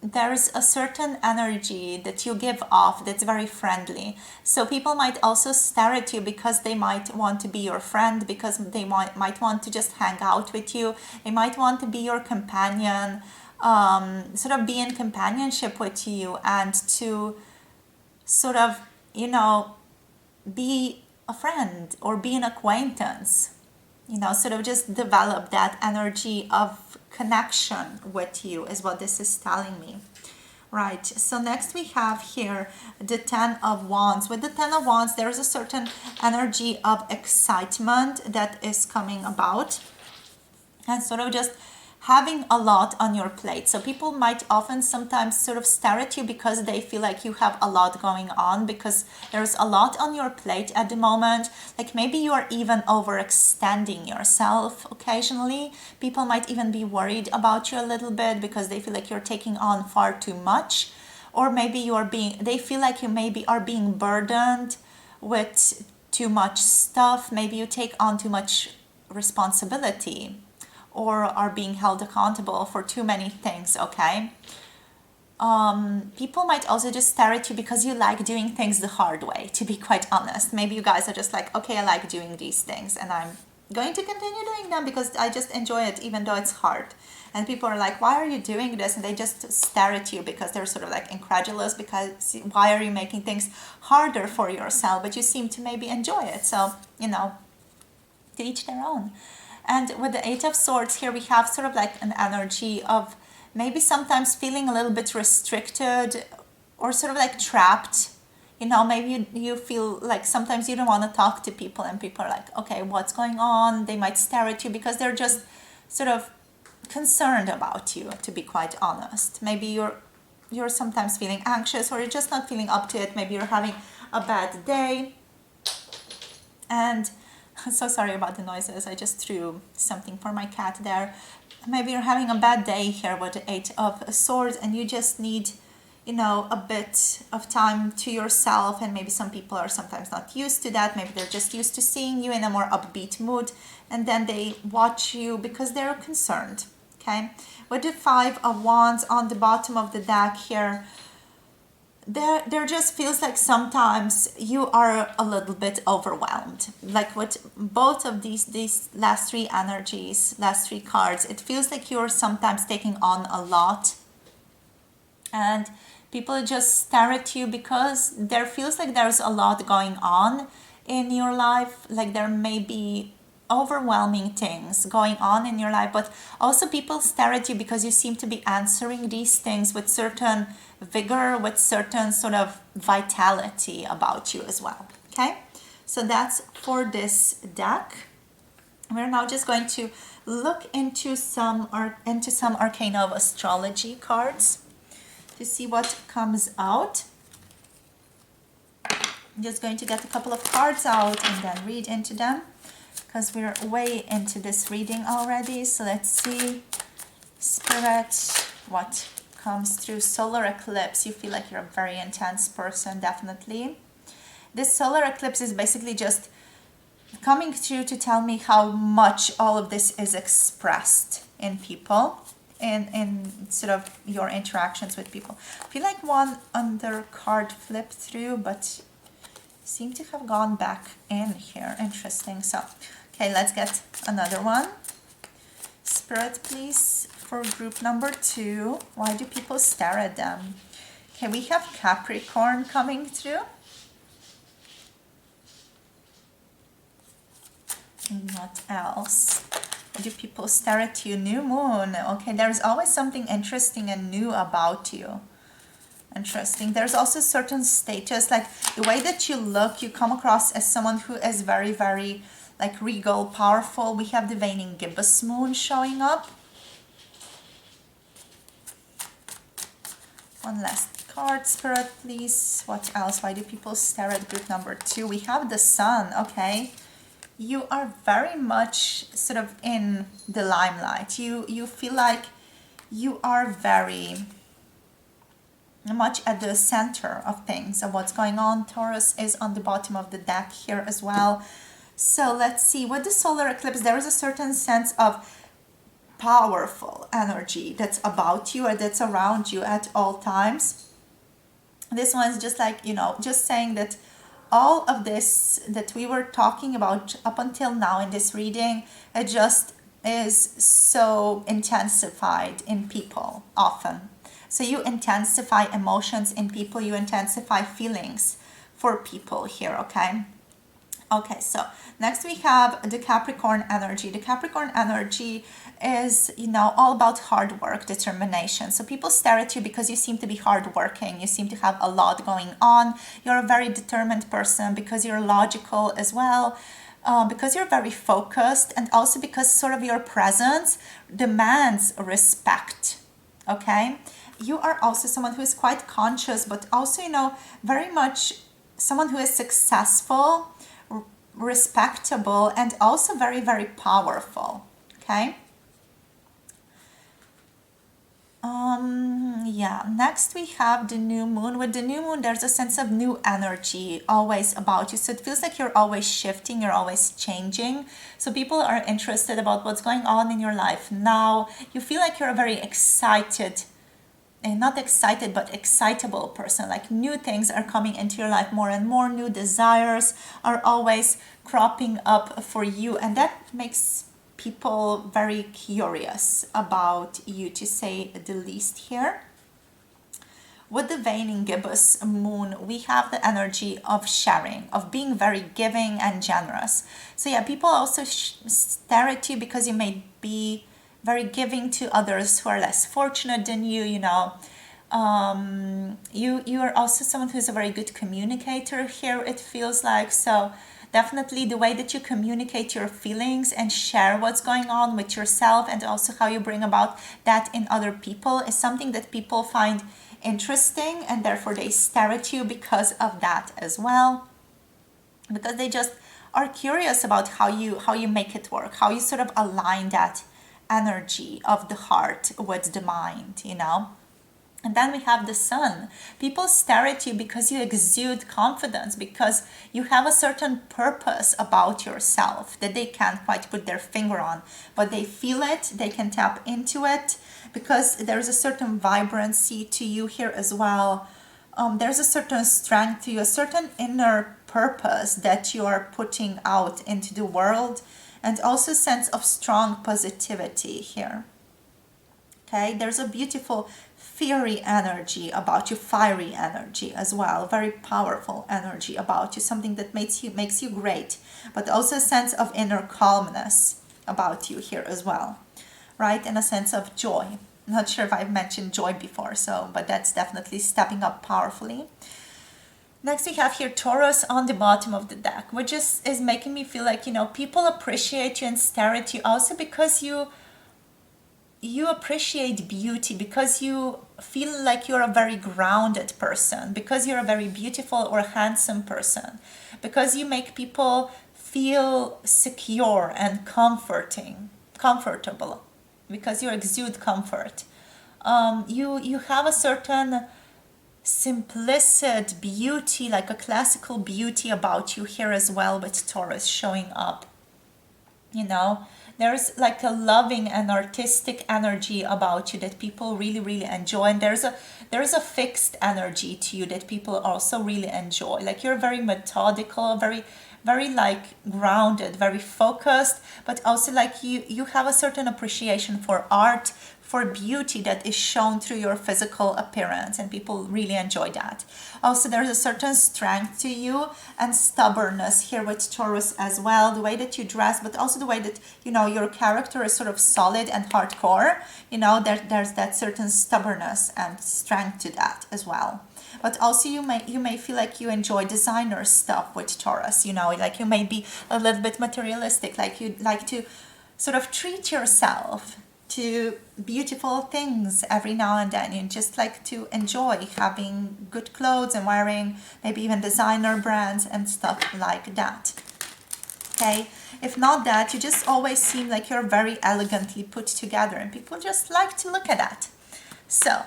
there's a certain energy that you give off that's very friendly. So people might also stare at you because they might want to be your friend, because they might want to just hang out with you. They might want to be your companion, sort of be in companionship with you, and to sort of, be a friend or be an acquaintance. Sort of just develop that energy of connection with you is what this is telling me. Right, so next we have here the Ten of Wands. With the Ten of Wands, there is a certain energy of excitement that is coming about, and sort of just having a lot on your plate. So people might often sometimes sort of stare at you because they feel like you have a lot going on, because there's a lot on your plate at the moment. Like maybe you are even overextending yourself occasionally. People might even be worried about you a little bit because they feel like you're taking on far too much, or maybe they feel like you maybe are being burdened with too much stuff. Maybe you take on too much responsibility, or are being held accountable for too many things, okay? People might also just stare at you because you like doing things the hard way, to be quite honest. Maybe you guys are just like, okay, I like doing these things and I'm going to continue doing them because I just enjoy it, even though it's hard. And people are like, why are you doing this? And they just stare at you because they're sort of like incredulous, because why are you making things harder for yourself? But you seem to maybe enjoy it. So, to each their own. And with the Eight of Swords here, we have sort of like an energy of maybe sometimes feeling a little bit restricted or sort of like trapped. Maybe you feel like sometimes you don't want to talk to people, and people are like, okay, what's going on? They might stare at you because they're just sort of concerned about you, to be quite honest. Maybe you're sometimes feeling anxious, or you're just not feeling up to it. Maybe you're having a bad day. And I'm so sorry about the noises. I just threw something for my cat there. Maybe you're having a bad day here with the Eight of Swords, and you just need, a bit of time to yourself. And maybe some people are sometimes not used to that. Maybe they're just used to seeing you in a more upbeat mood, and then they watch you because they're concerned, okay? With the Five of Wands on the bottom of the deck here, there just feels like sometimes you are a little bit overwhelmed. Like with both of these last three energies, last three cards, it feels like you're sometimes taking on a lot. And people just stare at you because there feels like there's a lot going on in your life. Like there may be overwhelming things going on in your life, but also people stare at you because you seem to be answering these things with certain vigor, with certain sort of vitality about you as well. Okay, so that's for this deck. We're now just going to look into some arcana of astrology cards to see what comes out. I'm just going to get a couple of cards out and then read into them, because we're way into this reading already. So let's see, Spirit, what comes through. Solar eclipse. You feel like you're a very intense person, definitely. This solar eclipse is basically just coming through to tell me how much all of this is expressed in people, in sort of your interactions with people. I feel like one other card flipped through, but seem to have gone back in here. Interesting. So, okay, let's get another one. Spirit, please, for group number 2. Why do people stare at them? Okay, we have Capricorn coming through. And what else? Why do people stare at you? New moon. Okay, there's always something interesting and new about you. Interesting. There's also certain status, like the way that you look, you come across as someone who is very, very like regal, powerful. We have the waning gibbous moon showing up. One last card, Spirit, please. What else? Why do people stare at group number 2? We have the sun. Okay. You are very much sort of in the limelight. You feel like you are very much at the center of things, of what's going on. Taurus is on the bottom of the deck here as well. So let's see, with the solar eclipse, there is a certain sense of powerful energy that's about you or that's around you at all times. This one is just like, you know, just saying that all of this that we were talking about up until now in this reading, it just is so intensified in people often. So you intensify emotions in people, you intensify feelings for people here, okay? Okay, so next we have the Capricorn energy. The Capricorn energy is, you know, all about hard work, determination. So people stare at you because you seem to be hardworking. You seem to have a lot going on. You're a very determined person because you're logical as well. Because you're very focused, and also because sort of your presence demands respect, okay? You are also someone who is quite conscious, but also, you know, very much someone who is successful, respectable, and also very, very powerful, okay? Yeah, next we have the new moon. With the new moon, there's a sense of new energy always about you. So it feels like you're always shifting, you're always changing. So people are interested about what's going on in your life now. You feel like you're a very excited, and not excited, but excitable person. Like new things are coming into your life more and more. New desires are always cropping up for you. And that makes people very curious about you, to say the least here. With the waning gibbous moon, we have the energy of sharing, of being very giving and generous. So yeah, people also stare at you because you may be very giving to others who are less fortunate than you, you know. You are also someone who's a very good communicator here, it feels like. So definitely the way that you communicate your feelings and share what's going on with yourself, and also how you bring about that in other people, is something that people find interesting, and therefore they stare at you because of that as well, because they just are curious about how you make it work, how you sort of align that energy of the heart with the mind, you know. And then we have the sun. People stare at you because you exude confidence, because you have a certain purpose about yourself that they can't quite put their finger on, but they feel it, they can tap into it, because there's a certain vibrancy to you here as well. There's a certain strength to you, a certain inner purpose that you are putting out into the world, and also a sense of strong positivity here. Okay, there's a beautiful fiery energy about you, fiery energy as well, very powerful energy about you, something that makes you great, but also a sense of inner calmness about you here as well, right? And a sense of joy. Not sure if I've mentioned joy before, so but that's definitely stepping up powerfully. Next we have here Taurus on the bottom of the deck, which is making me feel like, you know, people appreciate you and stare at you also because you appreciate beauty, because you feel like you're a very grounded person, because you're a very beautiful or handsome person, because you make people feel secure and comfortable, because you exude comfort. You have a certain simplicity beauty, like a classical beauty about you here as well, with Taurus showing up. You know, there's like a loving and artistic energy about you that people really enjoy, and there's a fixed energy to you that people also really enjoy. Like you're very methodical, very like grounded, very focused, but also like you have a certain appreciation for art, for beauty that is shown through your physical appearance, and people really enjoy that. Also, there's a certain strength to you and stubbornness here with Taurus as well, the way that you dress, but also the way that, you know, your character is sort of solid and hardcore. You know, there's that certain stubbornness and strength to that as well. But also you may feel like you enjoy designer stuff with Taurus, you know, like you may be a little bit materialistic, like you'd like to sort of treat yourself to beautiful things every now and then. You just like to enjoy having good clothes and wearing maybe even designer brands and stuff like that. Okay, if not that, you just always seem like you're very elegantly put together and people just like to look at that. So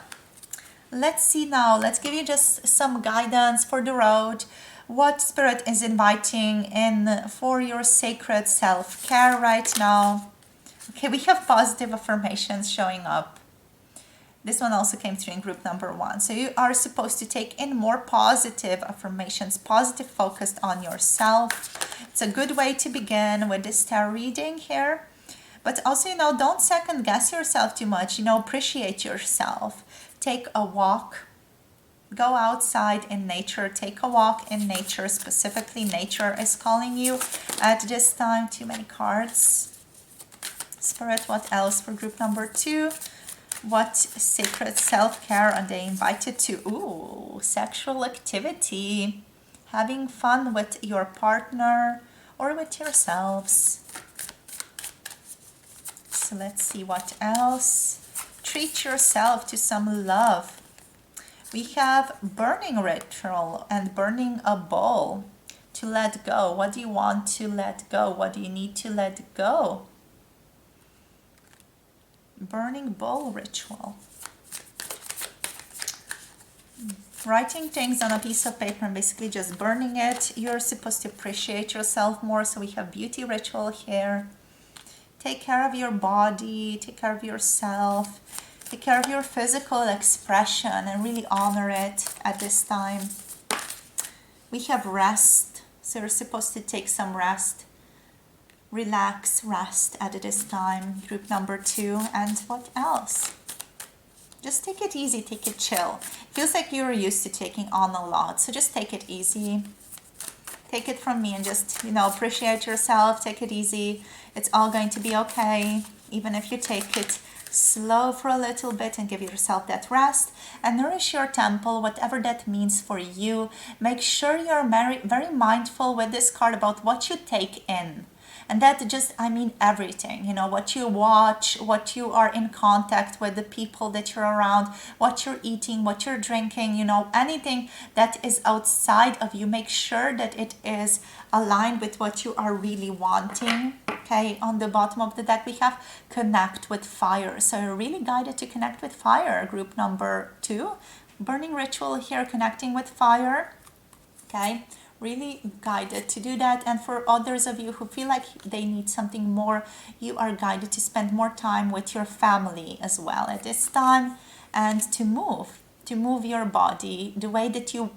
let's see now, let's give you just some guidance for the road. What Spirit is inviting in for your sacred self-care right now. Okay, we have positive affirmations showing up. This one also came through in group number 1. So you are supposed to take in more positive affirmations, positive focused on yourself. It's a good way to begin with this tarot reading here. But also, you know, don't second guess yourself too much. You know, appreciate yourself. Take a walk. Go outside in nature. Take a walk in nature. Specifically, nature is calling you at this time. Too many cards. Spirit, what else for group number 2? What sacred self-care are they invited to? Ooh, sexual activity. Having fun with your partner or with yourselves. So let's see what else. Treat yourself to some love. We have burning ritual and burning a bowl to let go. What do you want to let go? What do you need to let go? Burning bowl ritual. Writing things on a piece of paper and basically just burning it. You're supposed to appreciate yourself more. So we have beauty ritual here. Take care of your body. Take care of yourself. Take care of your physical expression and really honor it at this time. We have rest. So you're supposed to take some rest. Relax, rest at this time, group number 2. And what else? Just take it easy, take it chill. Feels like you're used to taking on a lot, so just take it easy. Take it from me and just, you know, appreciate yourself, take it easy. It's all going to be okay, even if you take it slow for a little bit and give yourself that rest and nourish your temple, whatever that means for you. Make sure you're very mindful with this card about what you take in. And that just, I mean everything, you know, what you watch, what you are in contact with, the people that you're around, what you're eating, what you're drinking, you know, anything that is outside of you, make sure that it is aligned with what you are really wanting. Okay, on the bottom of the deck we have connect with fire. So you're really guided to connect with fire, group number 2. Burning ritual here, connecting with fire. Okay. Really guided to do that. And for others of you who feel like they need something more, you are guided to spend more time with your family as well at this time, and to move your body the way that you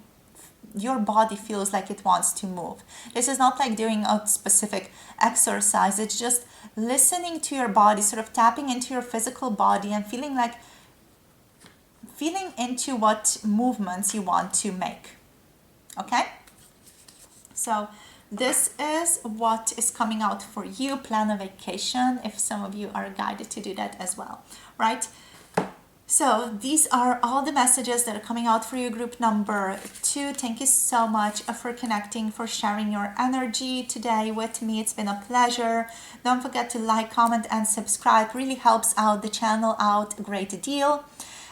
your body feels like it wants to move. This is not like doing a specific exercise. It's just listening to your body, sort of tapping into your physical body and feeling into what movements you want to make. Okay? So this is what is coming out for you. Plan a vacation if some of you are guided to do that as well, right? So these are all the messages that are coming out for you, group number 2. Thank you so much for connecting, for sharing your energy today with me. It's been a pleasure. Don't forget to like, comment, and subscribe. Really helps out the channel out a great deal.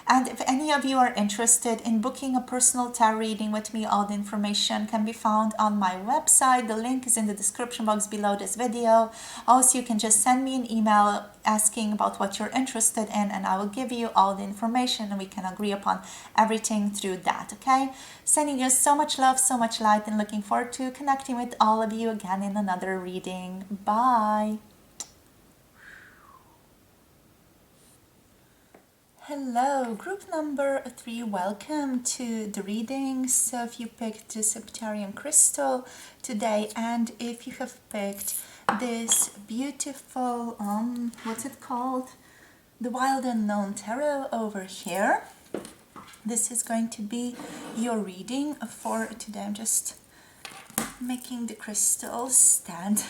And if any of you are interested in booking a personal tarot reading with me, all the information can be found on my website. The link is in the description box below this video. Also, you can just send me an email asking about what you're interested in, and I will give you all the information and we can agree upon everything through that, okay? Sending you so much love, so much light, and looking forward to connecting with all of you again in another reading. Bye. Hello, group number 3, welcome to the reading. So if you picked the Septarian crystal today, and if you have picked this beautiful, what's it called? The Wild Unknown Tarot over here, this is going to be your reading for today. I'm just making the crystals stand.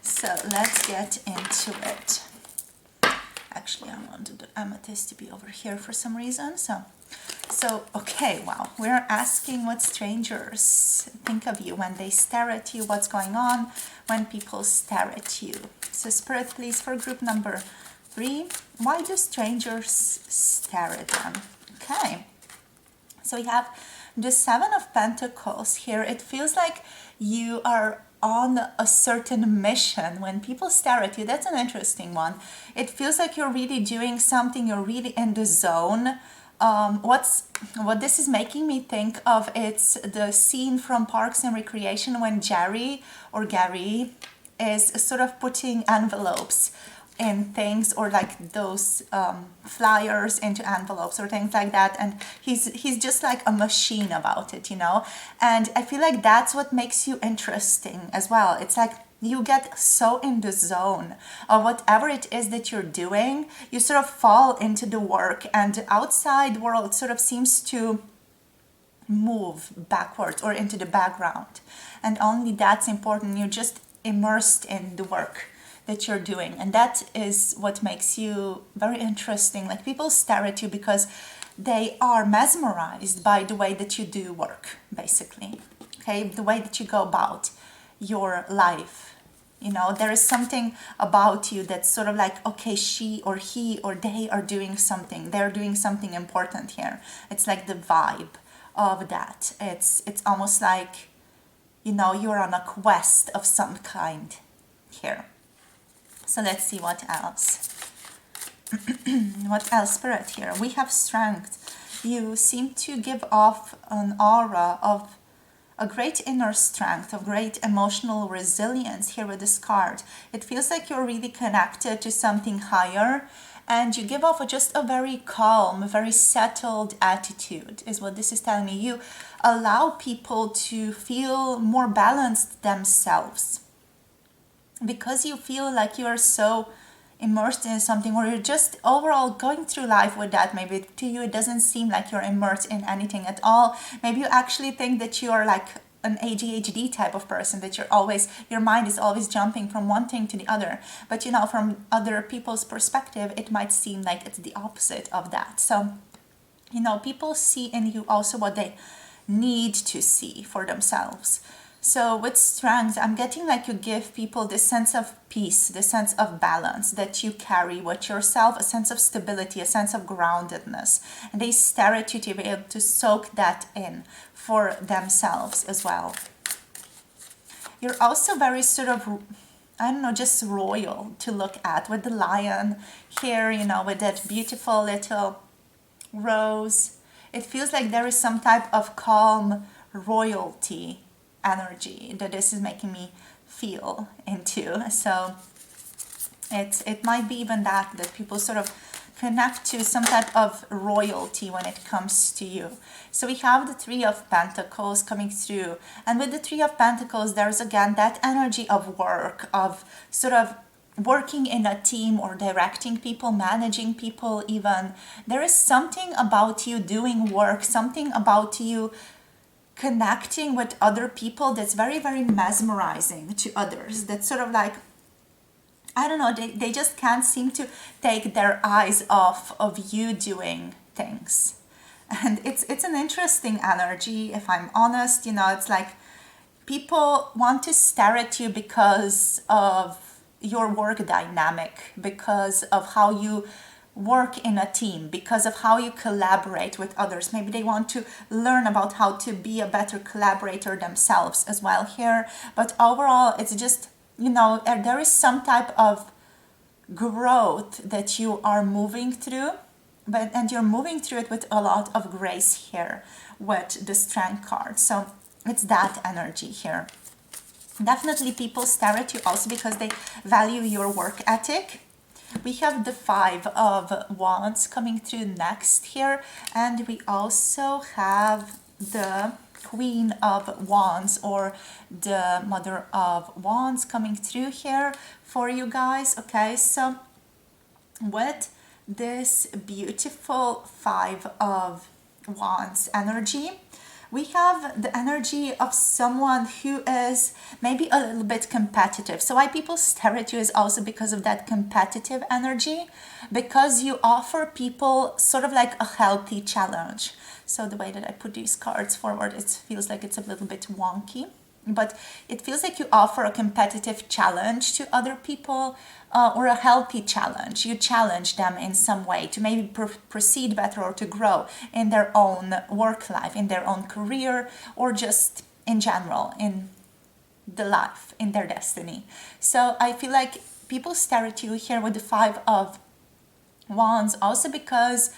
So let's get into it. Actually, I wanted the amethyst to be over here for some reason. So okay, wow. We're asking what strangers think of you when they stare at you, what's going on when people stare at you. So Spirit, please, for group number 3, why do strangers stare at them? Okay. So we have the 7 of Pentacles here. It feels like you are on a certain mission when people stare at you. That's an interesting one. It feels like you're really doing something, you're really in the zone. What this is making me think of, it's the scene from Parks and Recreation when Jerry or Gary is sort of putting envelopes in things, or like those flyers into envelopes or things like that, and he's just like a machine about it, you know. And I feel like that's what makes you interesting as well. It's like you get so in the zone of whatever it is that you're doing. You sort of fall into the work, and the outside world sort of seems to move backwards or into the background, and only that's important. You're just immersed in the work that you're doing, and that is what makes you very interesting. Like, people stare at you because they are mesmerized by the way that you do work, basically. Okay, the way that you go about your life. You know, there is something about you that's sort of like, okay, she or he or they are doing something. They're doing something important here. It's like the vibe of that. It's almost like, you know, you're on a quest of some kind here. So let's see what else. What else, Spirit, here? We have strength. You seem to give off an aura of a great inner strength, of great emotional resilience here with this card. It feels like you're really connected to something higher, and you give off just a very calm, very settled attitude, is what this is telling me. You allow people to feel more balanced themselves, because you feel like you are so immersed in something, or you're just overall going through life with that. Maybe to you it doesn't seem like you're immersed in anything at all. Maybe you actually think that you are like an ADHD type of person, that your mind is always jumping from one thing to the other. But you know, from other people's perspective, it might seem like it's the opposite of that. So, you know, people see in you also what they need to see for themselves. So with strength, I'm getting like you give people this sense of peace, this sense of balance that you carry with yourself, a sense of stability, a sense of groundedness. And they stare at you to be able to soak that in for themselves as well. You're also very sort of, I don't know, just royal to look at, with the lion here, you know, with that beautiful little rose. It feels like there is some type of calm royalty energy that this is making me feel into. So it might be even that people sort of connect to some type of royalty when it comes to you. So we have the Three of Pentacles coming through. And with the Three of Pentacles, there's again that energy of work, of sort of working in a team or directing people, managing people even. There is something about you doing work, something about you connecting with other people that's very, very mesmerizing to others. That's sort of like, I don't know, they just can't seem to take their eyes off of you doing things. And it's an interesting energy, if I'm honest. You know, it's like people want to stare at you because of your work dynamic, because of how you work in a team, because of how you collaborate with others. Maybe they want to learn about how to be a better collaborator themselves as well here. But overall, it's just, you know, there is some type of growth that you are moving through, and you're moving through it with a lot of grace here with the Strength card. So it's that energy here. Definitely people stare at you also because they value your work ethic. We have the Five of Wands coming through next here, and we also have the Queen of Wands, or the Mother of Wands, coming through here for you guys. Okay, so with this beautiful Five of Wands energy, we have the energy of someone who is maybe a little bit competitive. So why people stare at you is also because of that competitive energy, because you offer people sort of like a healthy challenge. So the way that I put these cards forward, it feels like it's a little bit wonky, but it feels like you offer a competitive challenge to other people, or a healthy challenge. You challenge them in some way to maybe proceed better or to grow in their own work life, in their own career, or just in general in the life, in their destiny. So I feel like people stare at you here with the Five of Wands also because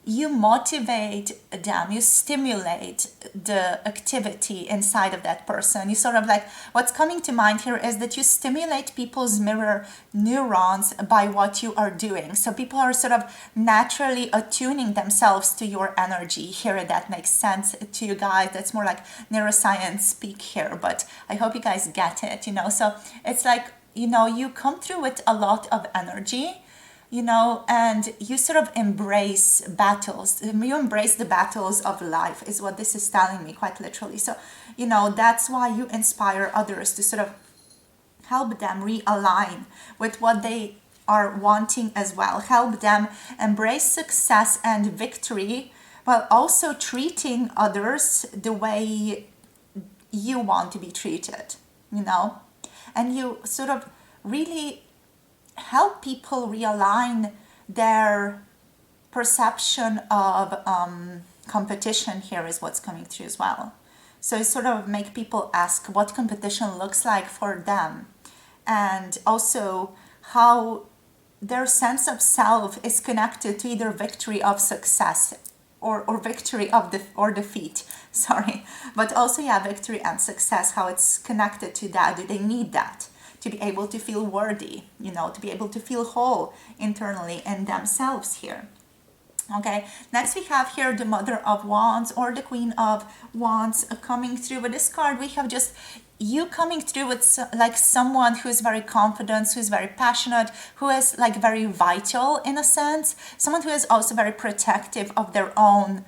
you motivate them, you stimulate the activity inside of that person. You sort of like, what's coming to mind here is that you stimulate people's mirror neurons by what you are doing. So people are sort of naturally attuning themselves to your energy here. That makes sense to you guys. That's more like neuroscience speak here, but I hope you guys get it, you know. So it's like, you know, you come through with a lot of energy, you know, and you sort of embrace battles. You embrace the battles of life is what this is telling me, quite literally. So, you know, that's why you inspire others to sort of help them realign with what they are wanting as well. Help them embrace success and victory while also treating others the way you want to be treated, you know. And you sort of really help people realign their perception of competition here is what's coming through as well. So it sort of make people ask what competition looks like for them, and also how their sense of self is connected to either victory of success or victory of or defeat, sorry, but also, yeah, victory and success, how it's connected to that. Do they need that to be able to feel worthy, you know, to be able to feel whole internally in themselves here? Okay, next we have here the Mother of Wands or the Queen of Wands coming through. With this card, we have just you coming through with like someone who is very confident, who is very passionate, who is like very vital in a sense, someone who is also very protective of their own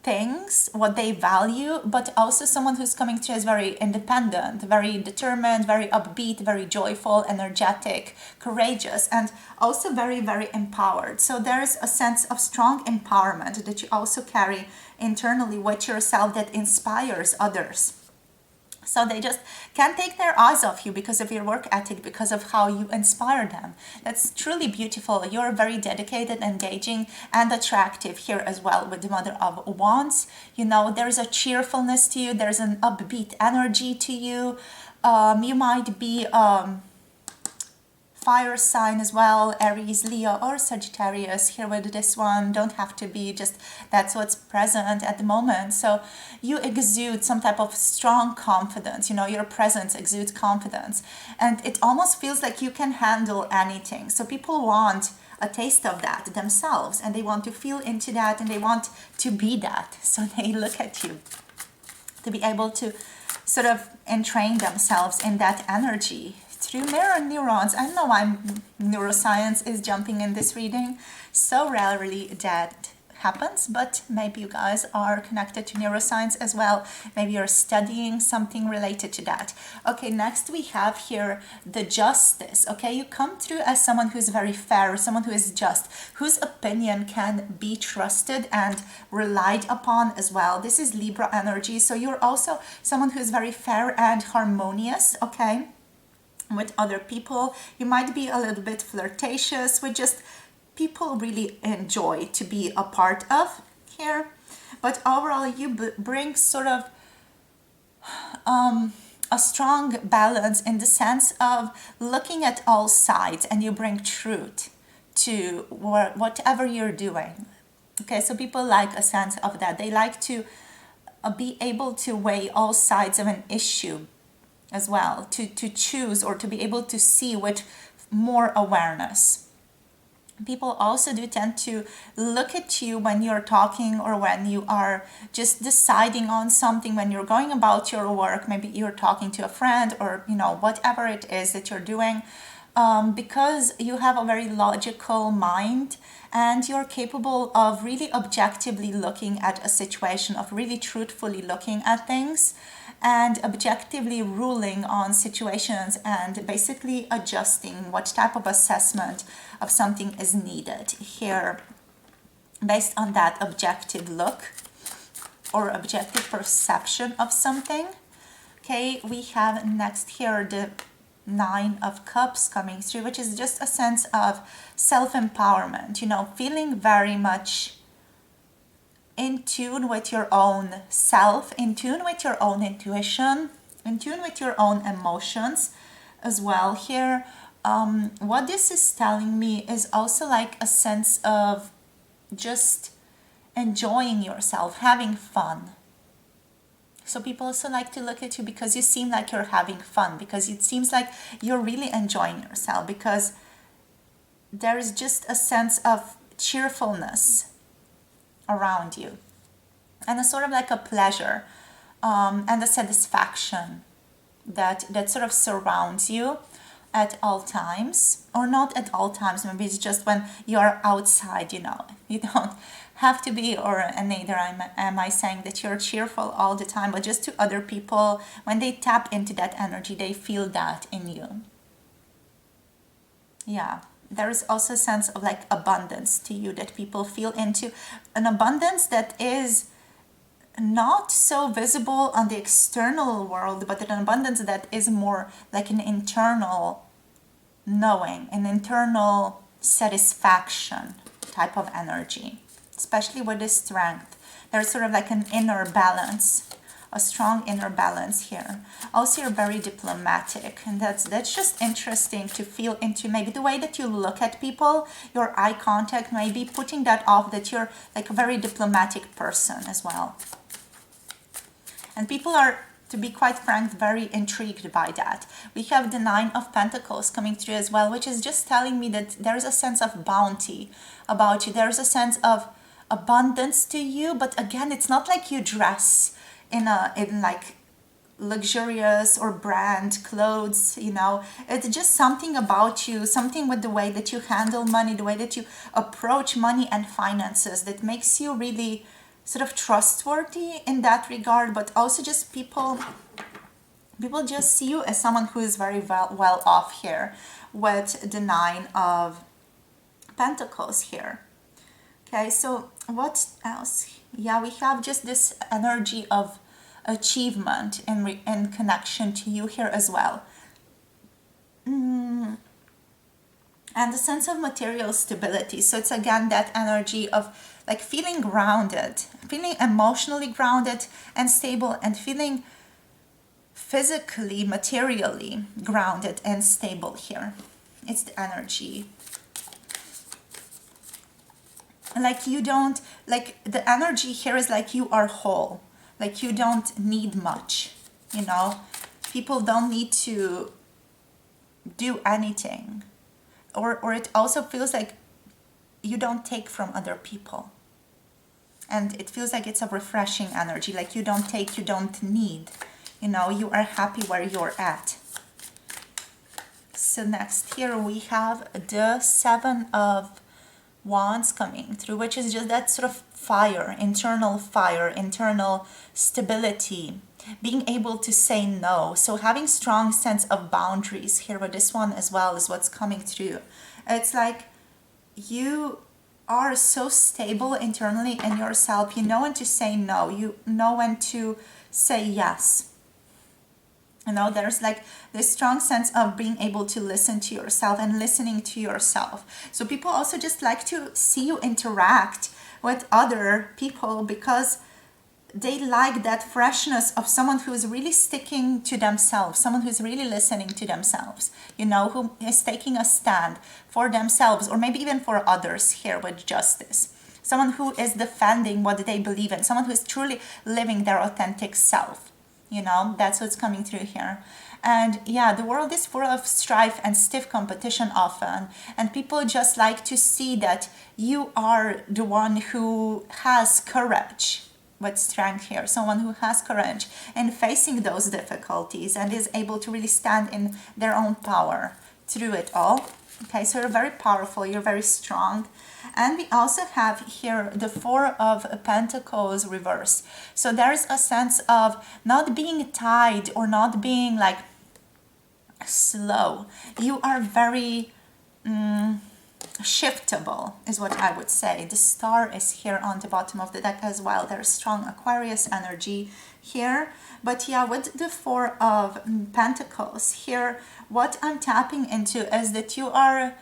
things, what they value, but also someone who's coming through as very independent, very determined, very upbeat, very joyful, energetic, courageous, and also very, very empowered. So there's a sense of strong empowerment that you also carry internally with yourself that inspires others. So they just can't take their eyes off you because of your work ethic, because of how you inspire them. That's truly beautiful. You're very dedicated, engaging, and attractive here as well with the Mother of Wands. You know, there's a cheerfulness to you. There's an upbeat energy to you. You might be fire sign as well, Aries, Leo, or Sagittarius here with this one. Don't have to be, just that's what's present at the moment. So you exude some type of strong confidence, you know, your presence exudes confidence, and it almost feels like you can handle anything. So people want a taste of that themselves, and they want to feel into that, and they want to be that. So they look at you to be able to sort of entrain themselves in that energy through mirror neurons. I don't know why neuroscience is jumping in this reading. So rarely that happens, but maybe you guys are connected to neuroscience as well. Maybe you're studying something related to that. Okay, next we have here the justice. Okay, you come through as someone who's very fair, someone who is just, whose opinion can be trusted and relied upon as well. This is Libra energy, so you're also someone who's very fair and harmonious, okay, with other people. You might be a little bit flirtatious with just people really enjoy to be a part of here, but overall you bring sort of a strong balance in the sense of looking at all sides, and you bring truth to whatever you're doing. Okay, so people like a sense of that. They like to be able to weigh all sides of an issue as well, to choose or to be able to see with more awareness. People also do tend to look at you when you're talking, or when you are just deciding on something, when you're going about your work. Maybe you're talking to a friend, or whatever it is that you're doing, because you have a very logical mind, and you're capable of really objectively looking at a situation, of really truthfully looking at things, and objectively ruling on situations, and basically adjusting what type of assessment of something is needed here based on that objective look or objective perception of something. Okay, we have next here the Nine of Cups coming through, which is just a sense of self-empowerment, feeling very much in tune with your own self, in tune with your own intuition, in tune with your own emotions as well here. What this is telling me is also like a sense of just enjoying yourself, having fun. So people also like to look at you because you seem like you're having fun, because it seems like you're really enjoying yourself, because there is just a sense of cheerfulness around you, and a sort of like a pleasure and a satisfaction that sort of surrounds you at all times, or not at all times. Maybe it's just when you're outside, you don't have to be, or neither am I saying that you're cheerful all the time, but just to other people, when they tap into that energy, they feel that in you. Yeah, there is also a sense of like abundance to you that people feel into, an abundance that is not so visible on the external world, but an abundance that is more like an internal knowing, an internal satisfaction type of energy, especially with the strength. There's sort of like an inner balance, a strong inner balance here. Also, you're very diplomatic, and that's just interesting to feel into. Maybe the way that you look at people, your eye contact, maybe putting that off, that you're like a very diplomatic person as well. And people are, to be quite frank, very intrigued by that. We have the Nine of Pentacles coming through as well, which is just telling me that there's a sense of bounty about you. There's a sense of abundance to you, but again, it's not like you dress in like luxurious or brand clothes, It's just something about you, something with the way that you handle money, the way that you approach money and finances, that makes you really sort of trustworthy in that regard. But also just people just see you as someone who is very well off here with the Nine of Pentacles here. Okay, so what else? Yeah, we have just this energy of achievement in connection to you here as well. And the sense of material stability. So it's again that energy of like feeling grounded, feeling emotionally grounded and stable, and feeling physically, materially grounded and stable here. It's the energy. Like you don't, like the energy here is like you are whole, like you don't need much, People don't need to do anything. Or it also feels like you don't take from other people. And it feels like it's a refreshing energy, like you don't take, you don't need. You know, you are happy where you're at. So next here we have the Seven of Wands coming through, which is just that sort of fire, internal stability, being able to say no. So having strong sense of boundaries here with this one as well is what's coming through. It's like you are so stable internally in yourself. You know when to say no. You know when to say yes. You know, there's like this strong sense of being able to listen to yourself and listening to yourself. So people also just like to see you interact with other people because they like that freshness of someone who is really sticking to themselves, someone who's really listening to themselves, you know, who is taking a stand for themselves or maybe even for others here with justice. Someone who is defending what they believe in, someone who is truly living their authentic self. You know, that's what's coming through here. And yeah, the world is full of strife and stiff competition often. And people just like to see that you are the one who has courage with strength here. Someone who has courage in facing those difficulties and is able to really stand in their own power through it all. Okay, so you're very powerful, you're very strong. And we also have here the Four of Pentacles reverse. So there's a sense of not being tied or not being like slow. You are very shiftable is what I would say. The star is here on the bottom of the deck as well. There's strong Aquarius energy here. But yeah, with the Four of Pentacles here, what I'm tapping into is that you are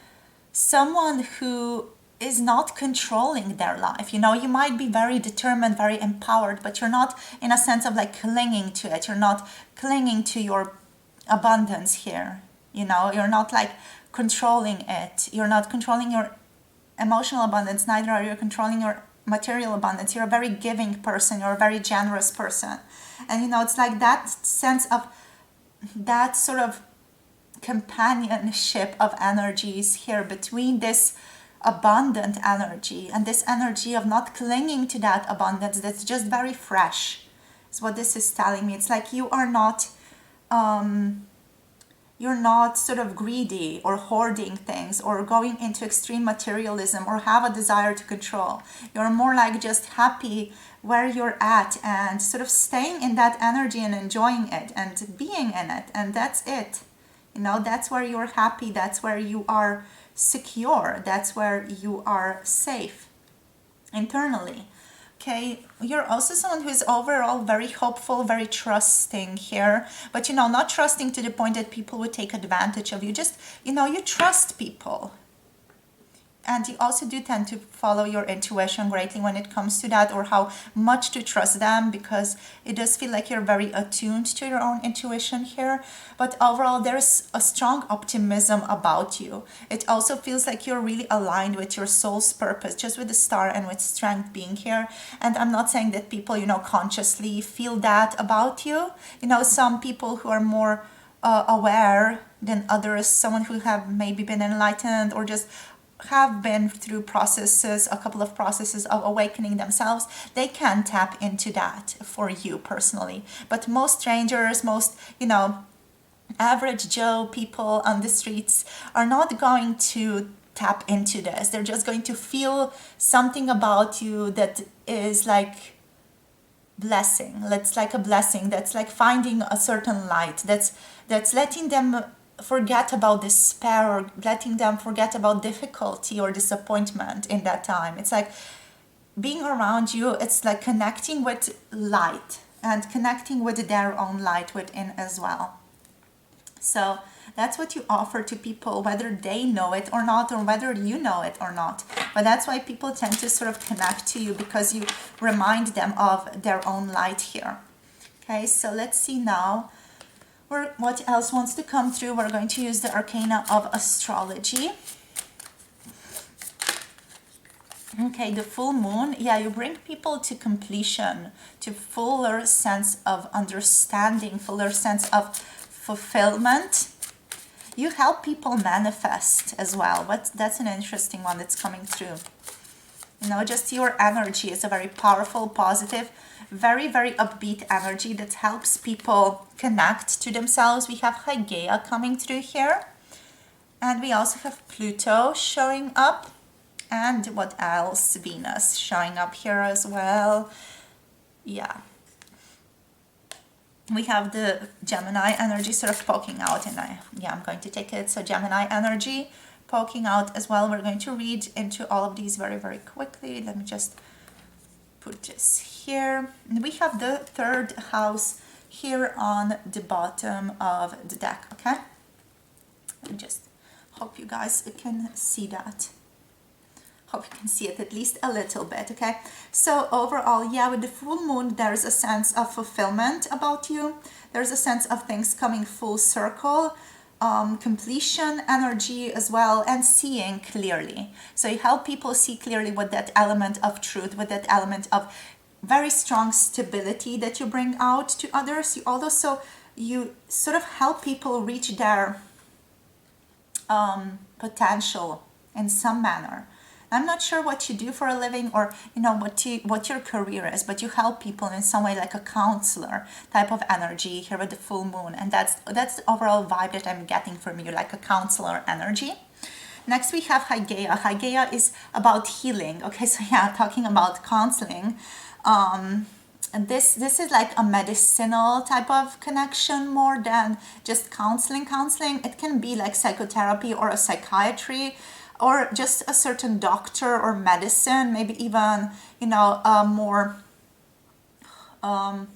someone who is not controlling their life. You know, you might be very determined, very empowered, but you're not in a sense of like clinging to it. You're not clinging to your abundance here. You know, you're not like controlling it. You're not controlling your emotional abundance, neither are you controlling your material abundance. You're a very giving person. You're a very generous person. And you know, it's like that sense of that sort of companionship of energies here between this abundant energy and this energy of not clinging to that abundance that's just very fresh is what this is telling me. It's like you are not you're not sort of greedy or hoarding things or going into extreme materialism or have a desire to control. You're more like just happy where you're at and sort of staying in that energy and enjoying it and being in it, and that's it. You know, that's where you're happy, that's where you are secure, that's where you are safe internally. Okay, you're also someone who is overall very hopeful, very trusting here, but you know, not trusting to the point that people would take advantage of you. Just, you know, you trust people. And you also do tend to follow your intuition greatly when it comes to that, or how much to trust them, because it does feel like you're very attuned to your own intuition here. But overall, there's a strong optimism about you. It also feels like you're really aligned with your soul's purpose, just with the star and with strength being here. And I'm not saying that people, you know, consciously feel that about you. You know, some people who are more aware than others, someone who have maybe been enlightened or just have been through processes, a couple of processes of awakening themselves, they can tap into that for you personally. But most strangers, most, you know, average Joe people on the streets are not going to tap into this. They're just going to feel something about you that is like blessing. That's like a blessing. That's like finding a certain light. That's letting them forget about despair, or letting them forget about difficulty or disappointment in that time. It's like being around you, it's like connecting with light and connecting with their own light within as well. So that's what you offer to people, whether they know it or not, or whether you know it or not. But that's why people tend to sort of connect to you, because you remind them of their own light here. Okay, so let's see now what else wants to come through. We're going to use the arcana of astrology. Okay, the full moon. Yeah, you bring people to completion, to fuller sense of understanding, fuller sense of fulfillment. You help people manifest as well. That's an interesting one that's coming through. You know, just your energy is a very powerful, positive, very, very upbeat energy that helps people connect to themselves. We have Hygeia coming through here. And we also have Pluto showing up. And what else? Venus showing up here as well. Yeah. We have the Gemini energy sort of poking out, and I'm going to take it. So Gemini energy poking out as well. We're going to read into all of these very, very quickly. Let me just put this here. And we have the third house here on the bottom of the deck, okay? Let me just hope you guys can see that. Hope you can see it at least a little bit, okay? So overall, yeah, with the full moon, there's a sense of fulfillment about you. There's a sense of things coming full circle, completion energy as well, and seeing clearly. So you help people see clearly with that element of truth, with that element of very strong stability that you bring out to others. You sort of help people reach their potential in some manner. I'm not sure what you do for a living, or what your career is, but you help people in some way, like a counselor type of energy here with the full moon, and that's the overall vibe that I'm getting from you, like a counselor energy. Next we have Hygeia. Hygeia is about healing. Okay, so yeah, talking about counseling. And this is like a medicinal type of connection more than just counseling. It can be like psychotherapy or a psychiatry, or just a certain doctor or medicine, maybe even, more, I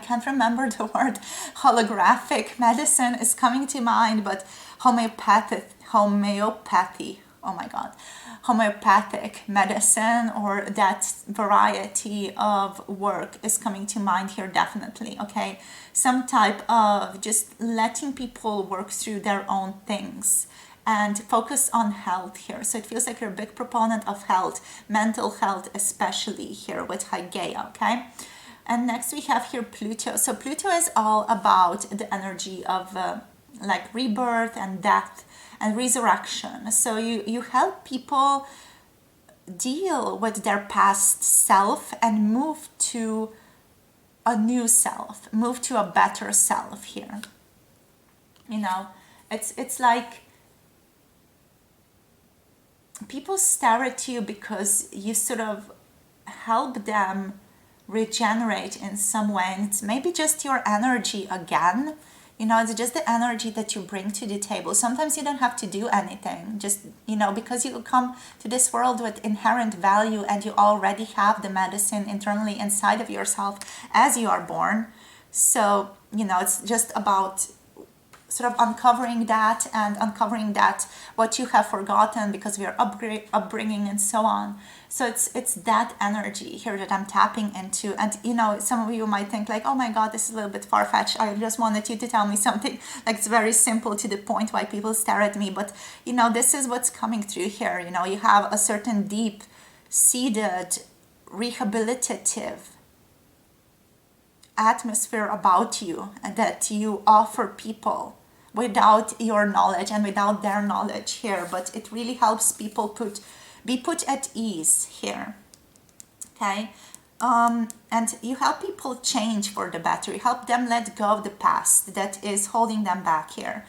can't remember the word, holographic medicine is coming to mind, but homeopathy, oh my God, homeopathic medicine, or that variety of work is coming to mind here, definitely, okay? Some type of just letting people work through their own things and focus on health here. So it feels like you're a big proponent of health, mental health especially here with Hygeia, okay? And next we have here Pluto. So Pluto is all about the energy of like rebirth and death and resurrection. So you help people deal with their past self and move to a new self, move to a better self here. It's like people stare at you because you sort of help them regenerate in some way, and it's maybe just your energy again. It's just the energy that you bring to the table. Sometimes you don't have to do anything, just because you come to this world with inherent value, and you already have the medicine internally inside of yourself as you are born. So it's just about sort of uncovering that what you have forgotten because of your upbringing and so on. So it's that energy here that I'm tapping into. And some of you might think like, oh my God, this is a little bit far-fetched. I just wanted you to tell me something like it's very simple to the point why people stare at me. But this is what's coming through here. You have a certain deep-seated rehabilitative atmosphere about you and that you offer people without your knowledge and without their knowledge here, but it really helps people be put at ease here, okay? And you help people change for the better. You help them let go of the past that is holding them back here.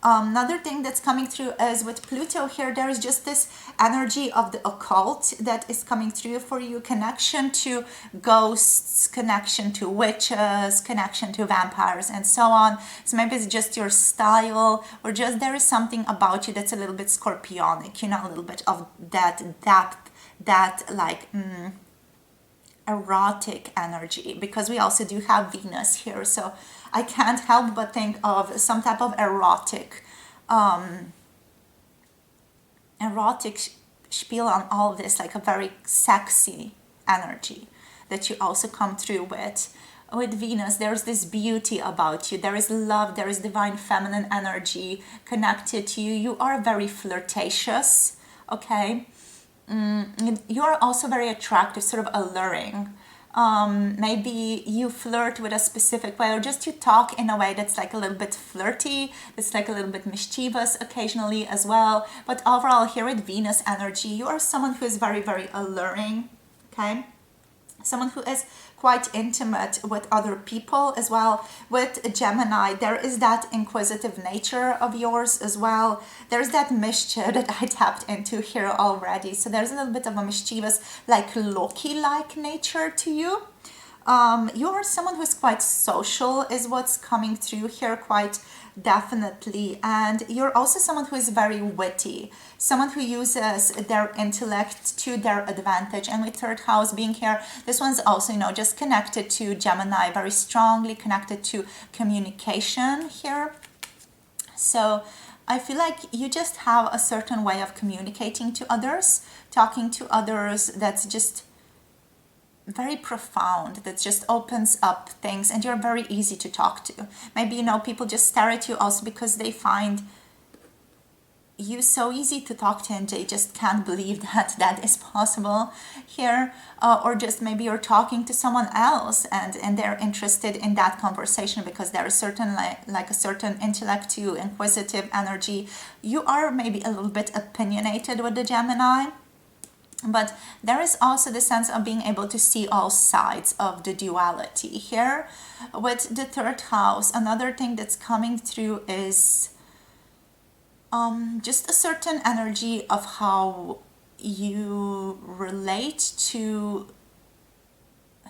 Another thing that's coming through is with Pluto here, there is just this energy of the occult that is coming through for you. Connection to ghosts, connection to witches, connection to vampires, and so on. So maybe it's just your style, or just there is something about you that's a little bit scorpionic, a little bit of that depth, that like erotic energy, because we also do have Venus here. So I can't help but think of some type of erotic spiel on all of this, like a very sexy energy that you also come through with. With Venus, there's this beauty about you. There is love, there is divine feminine energy connected to you. You are very flirtatious, okay? You are also very attractive, sort of alluring. Maybe you flirt with a specific way, or just you talk in a way that's like a little bit flirty, that's like a little bit mischievous occasionally as well. But overall, here with Venus energy, you are someone who is very, very alluring, okay? Someone who is quite intimate with other people as well. With Gemini, there is that inquisitive nature of yours as well. There's that mischief that I tapped into here already. So there's a little bit of a mischievous, like Loki-like nature to you. You are someone who's quite social, is what's coming through here quite definitely. And you're also someone who is very witty, someone who uses their intellect to their advantage. And with third house being here, this one's also, just connected to Gemini, very strongly connected to communication here. So I feel like you just have a certain way of communicating to others, talking to others, that's just very profound, that just opens up things, and you're very easy to talk to. Maybe people just stare at you also because they find you so easy to talk to, and they just can't believe that that is possible here. Or just maybe you're talking to someone else and they're interested in that conversation because there is certain like a certain intellect to you, inquisitive energy. You are maybe a little bit opinionated with the Gemini. But there is also the sense of being able to see all sides of the duality here. With the third house, another thing that's coming through is just a certain energy of how you relate to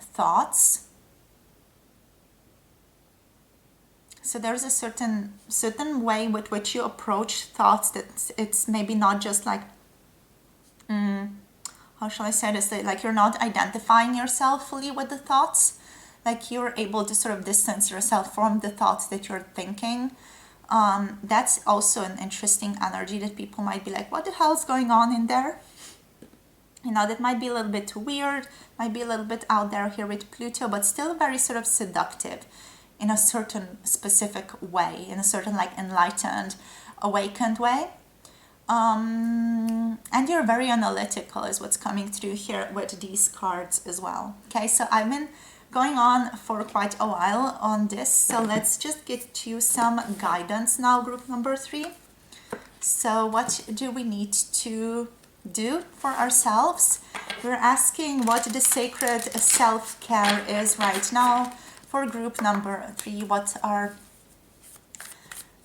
thoughts. So there's a certain way with which you approach thoughts, that it's maybe not just like how shall I say this, like you're not identifying yourself fully with the thoughts, like you're able to sort of distance yourself from the thoughts that you're thinking. That's also an interesting energy that people might be like, what the hell is going on in there? That might be a little bit weird, might be a little bit out there here with Pluto, but still very sort of seductive in a certain specific way, in a certain like enlightened, awakened way. And you're very analytical is what's coming through here with these cards as well. Okay, so I've been going on for quite a while on this, so let's just get to some guidance now, group number 3. So what do we need to do for ourselves? We're asking what the sacred self-care is right now for group number 3. What are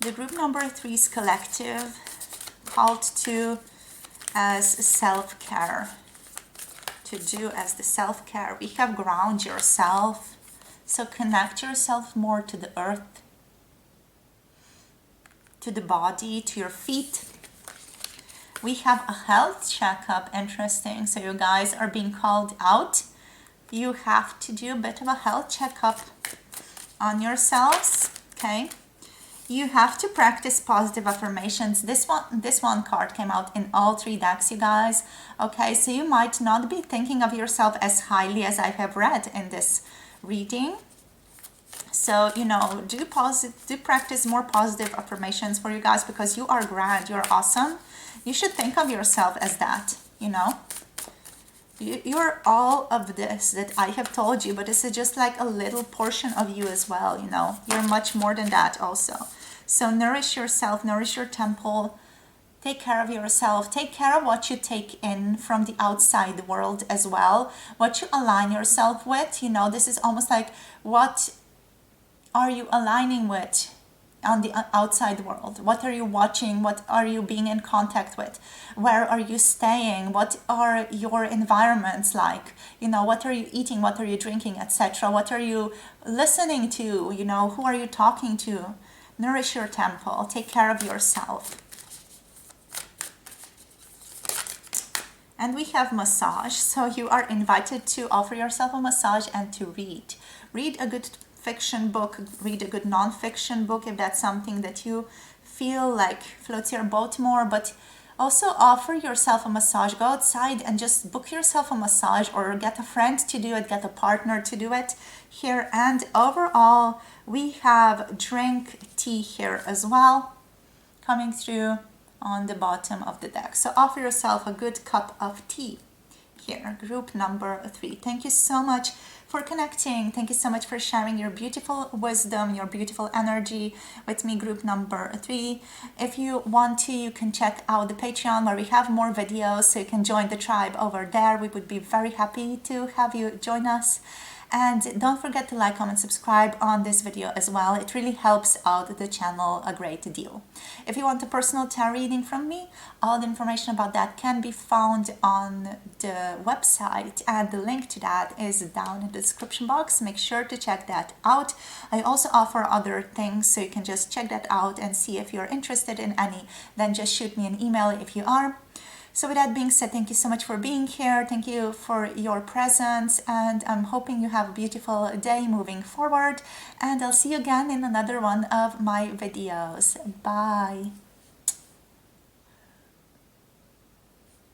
the group number 3's collective called to as self-care, to do as the self-care? We have ground yourself, so connect yourself more to the earth, to the body, to your feet. We have a health checkup, interesting, so you guys are being called out. You have to do a bit of a health checkup on yourselves, okay? You have to practice positive affirmations. This one card came out in all 3 decks, you guys. Okay, so you might not be thinking of yourself as highly as I have read in this reading. So, do practice more positive affirmations for you guys, because you are grand, you're awesome. You should think of yourself as that, You're all of this that I have told you, but this is just like a little portion of you as well, You're much more than that also. So nourish yourself, nourish your temple, take care of yourself, take care of what you take in from the outside world as well, what you align yourself with. This is almost like, what are you aligning with on the outside world? What are you watching? What are you being in contact with? Where are you staying? What are your environments like? What are you eating? What are you drinking, etc.? What are you listening to? Who are you talking to? Nourish your temple. Take care of yourself. And we have massage. So you are invited to offer yourself a massage and to read. Read a good fiction book. Read a good non-fiction book if that's something that you feel like floats your boat more. But also offer yourself a massage. Go outside and just book yourself a massage, or get a friend to do it, get a partner to do it here. And overall, we have drink tea here as well coming through on the bottom of the deck. So offer yourself a good cup of tea here, group number 3. Thank you so much for connecting. Thank you so much for sharing your beautiful wisdom, your beautiful energy with me, group number 3. If you want to, you can check out the Patreon where we have more videos, so you can join the tribe over there. We would be very happy to have you join us. And don't forget to like, comment, subscribe on this video as well. It really helps out the channel a great deal. If you want a personal tarot reading from me, all the information about that can be found on the website, and the link to that is down in the description box. Make sure to check that out. I also offer other things, so you can just check that out and see if you're interested in any. Then just shoot me an email if you are. So with that being said, thank you so much for being here. Thank you for your presence, and I'm hoping you have a beautiful day moving forward, and I'll see you again in another one of my videos. Bye.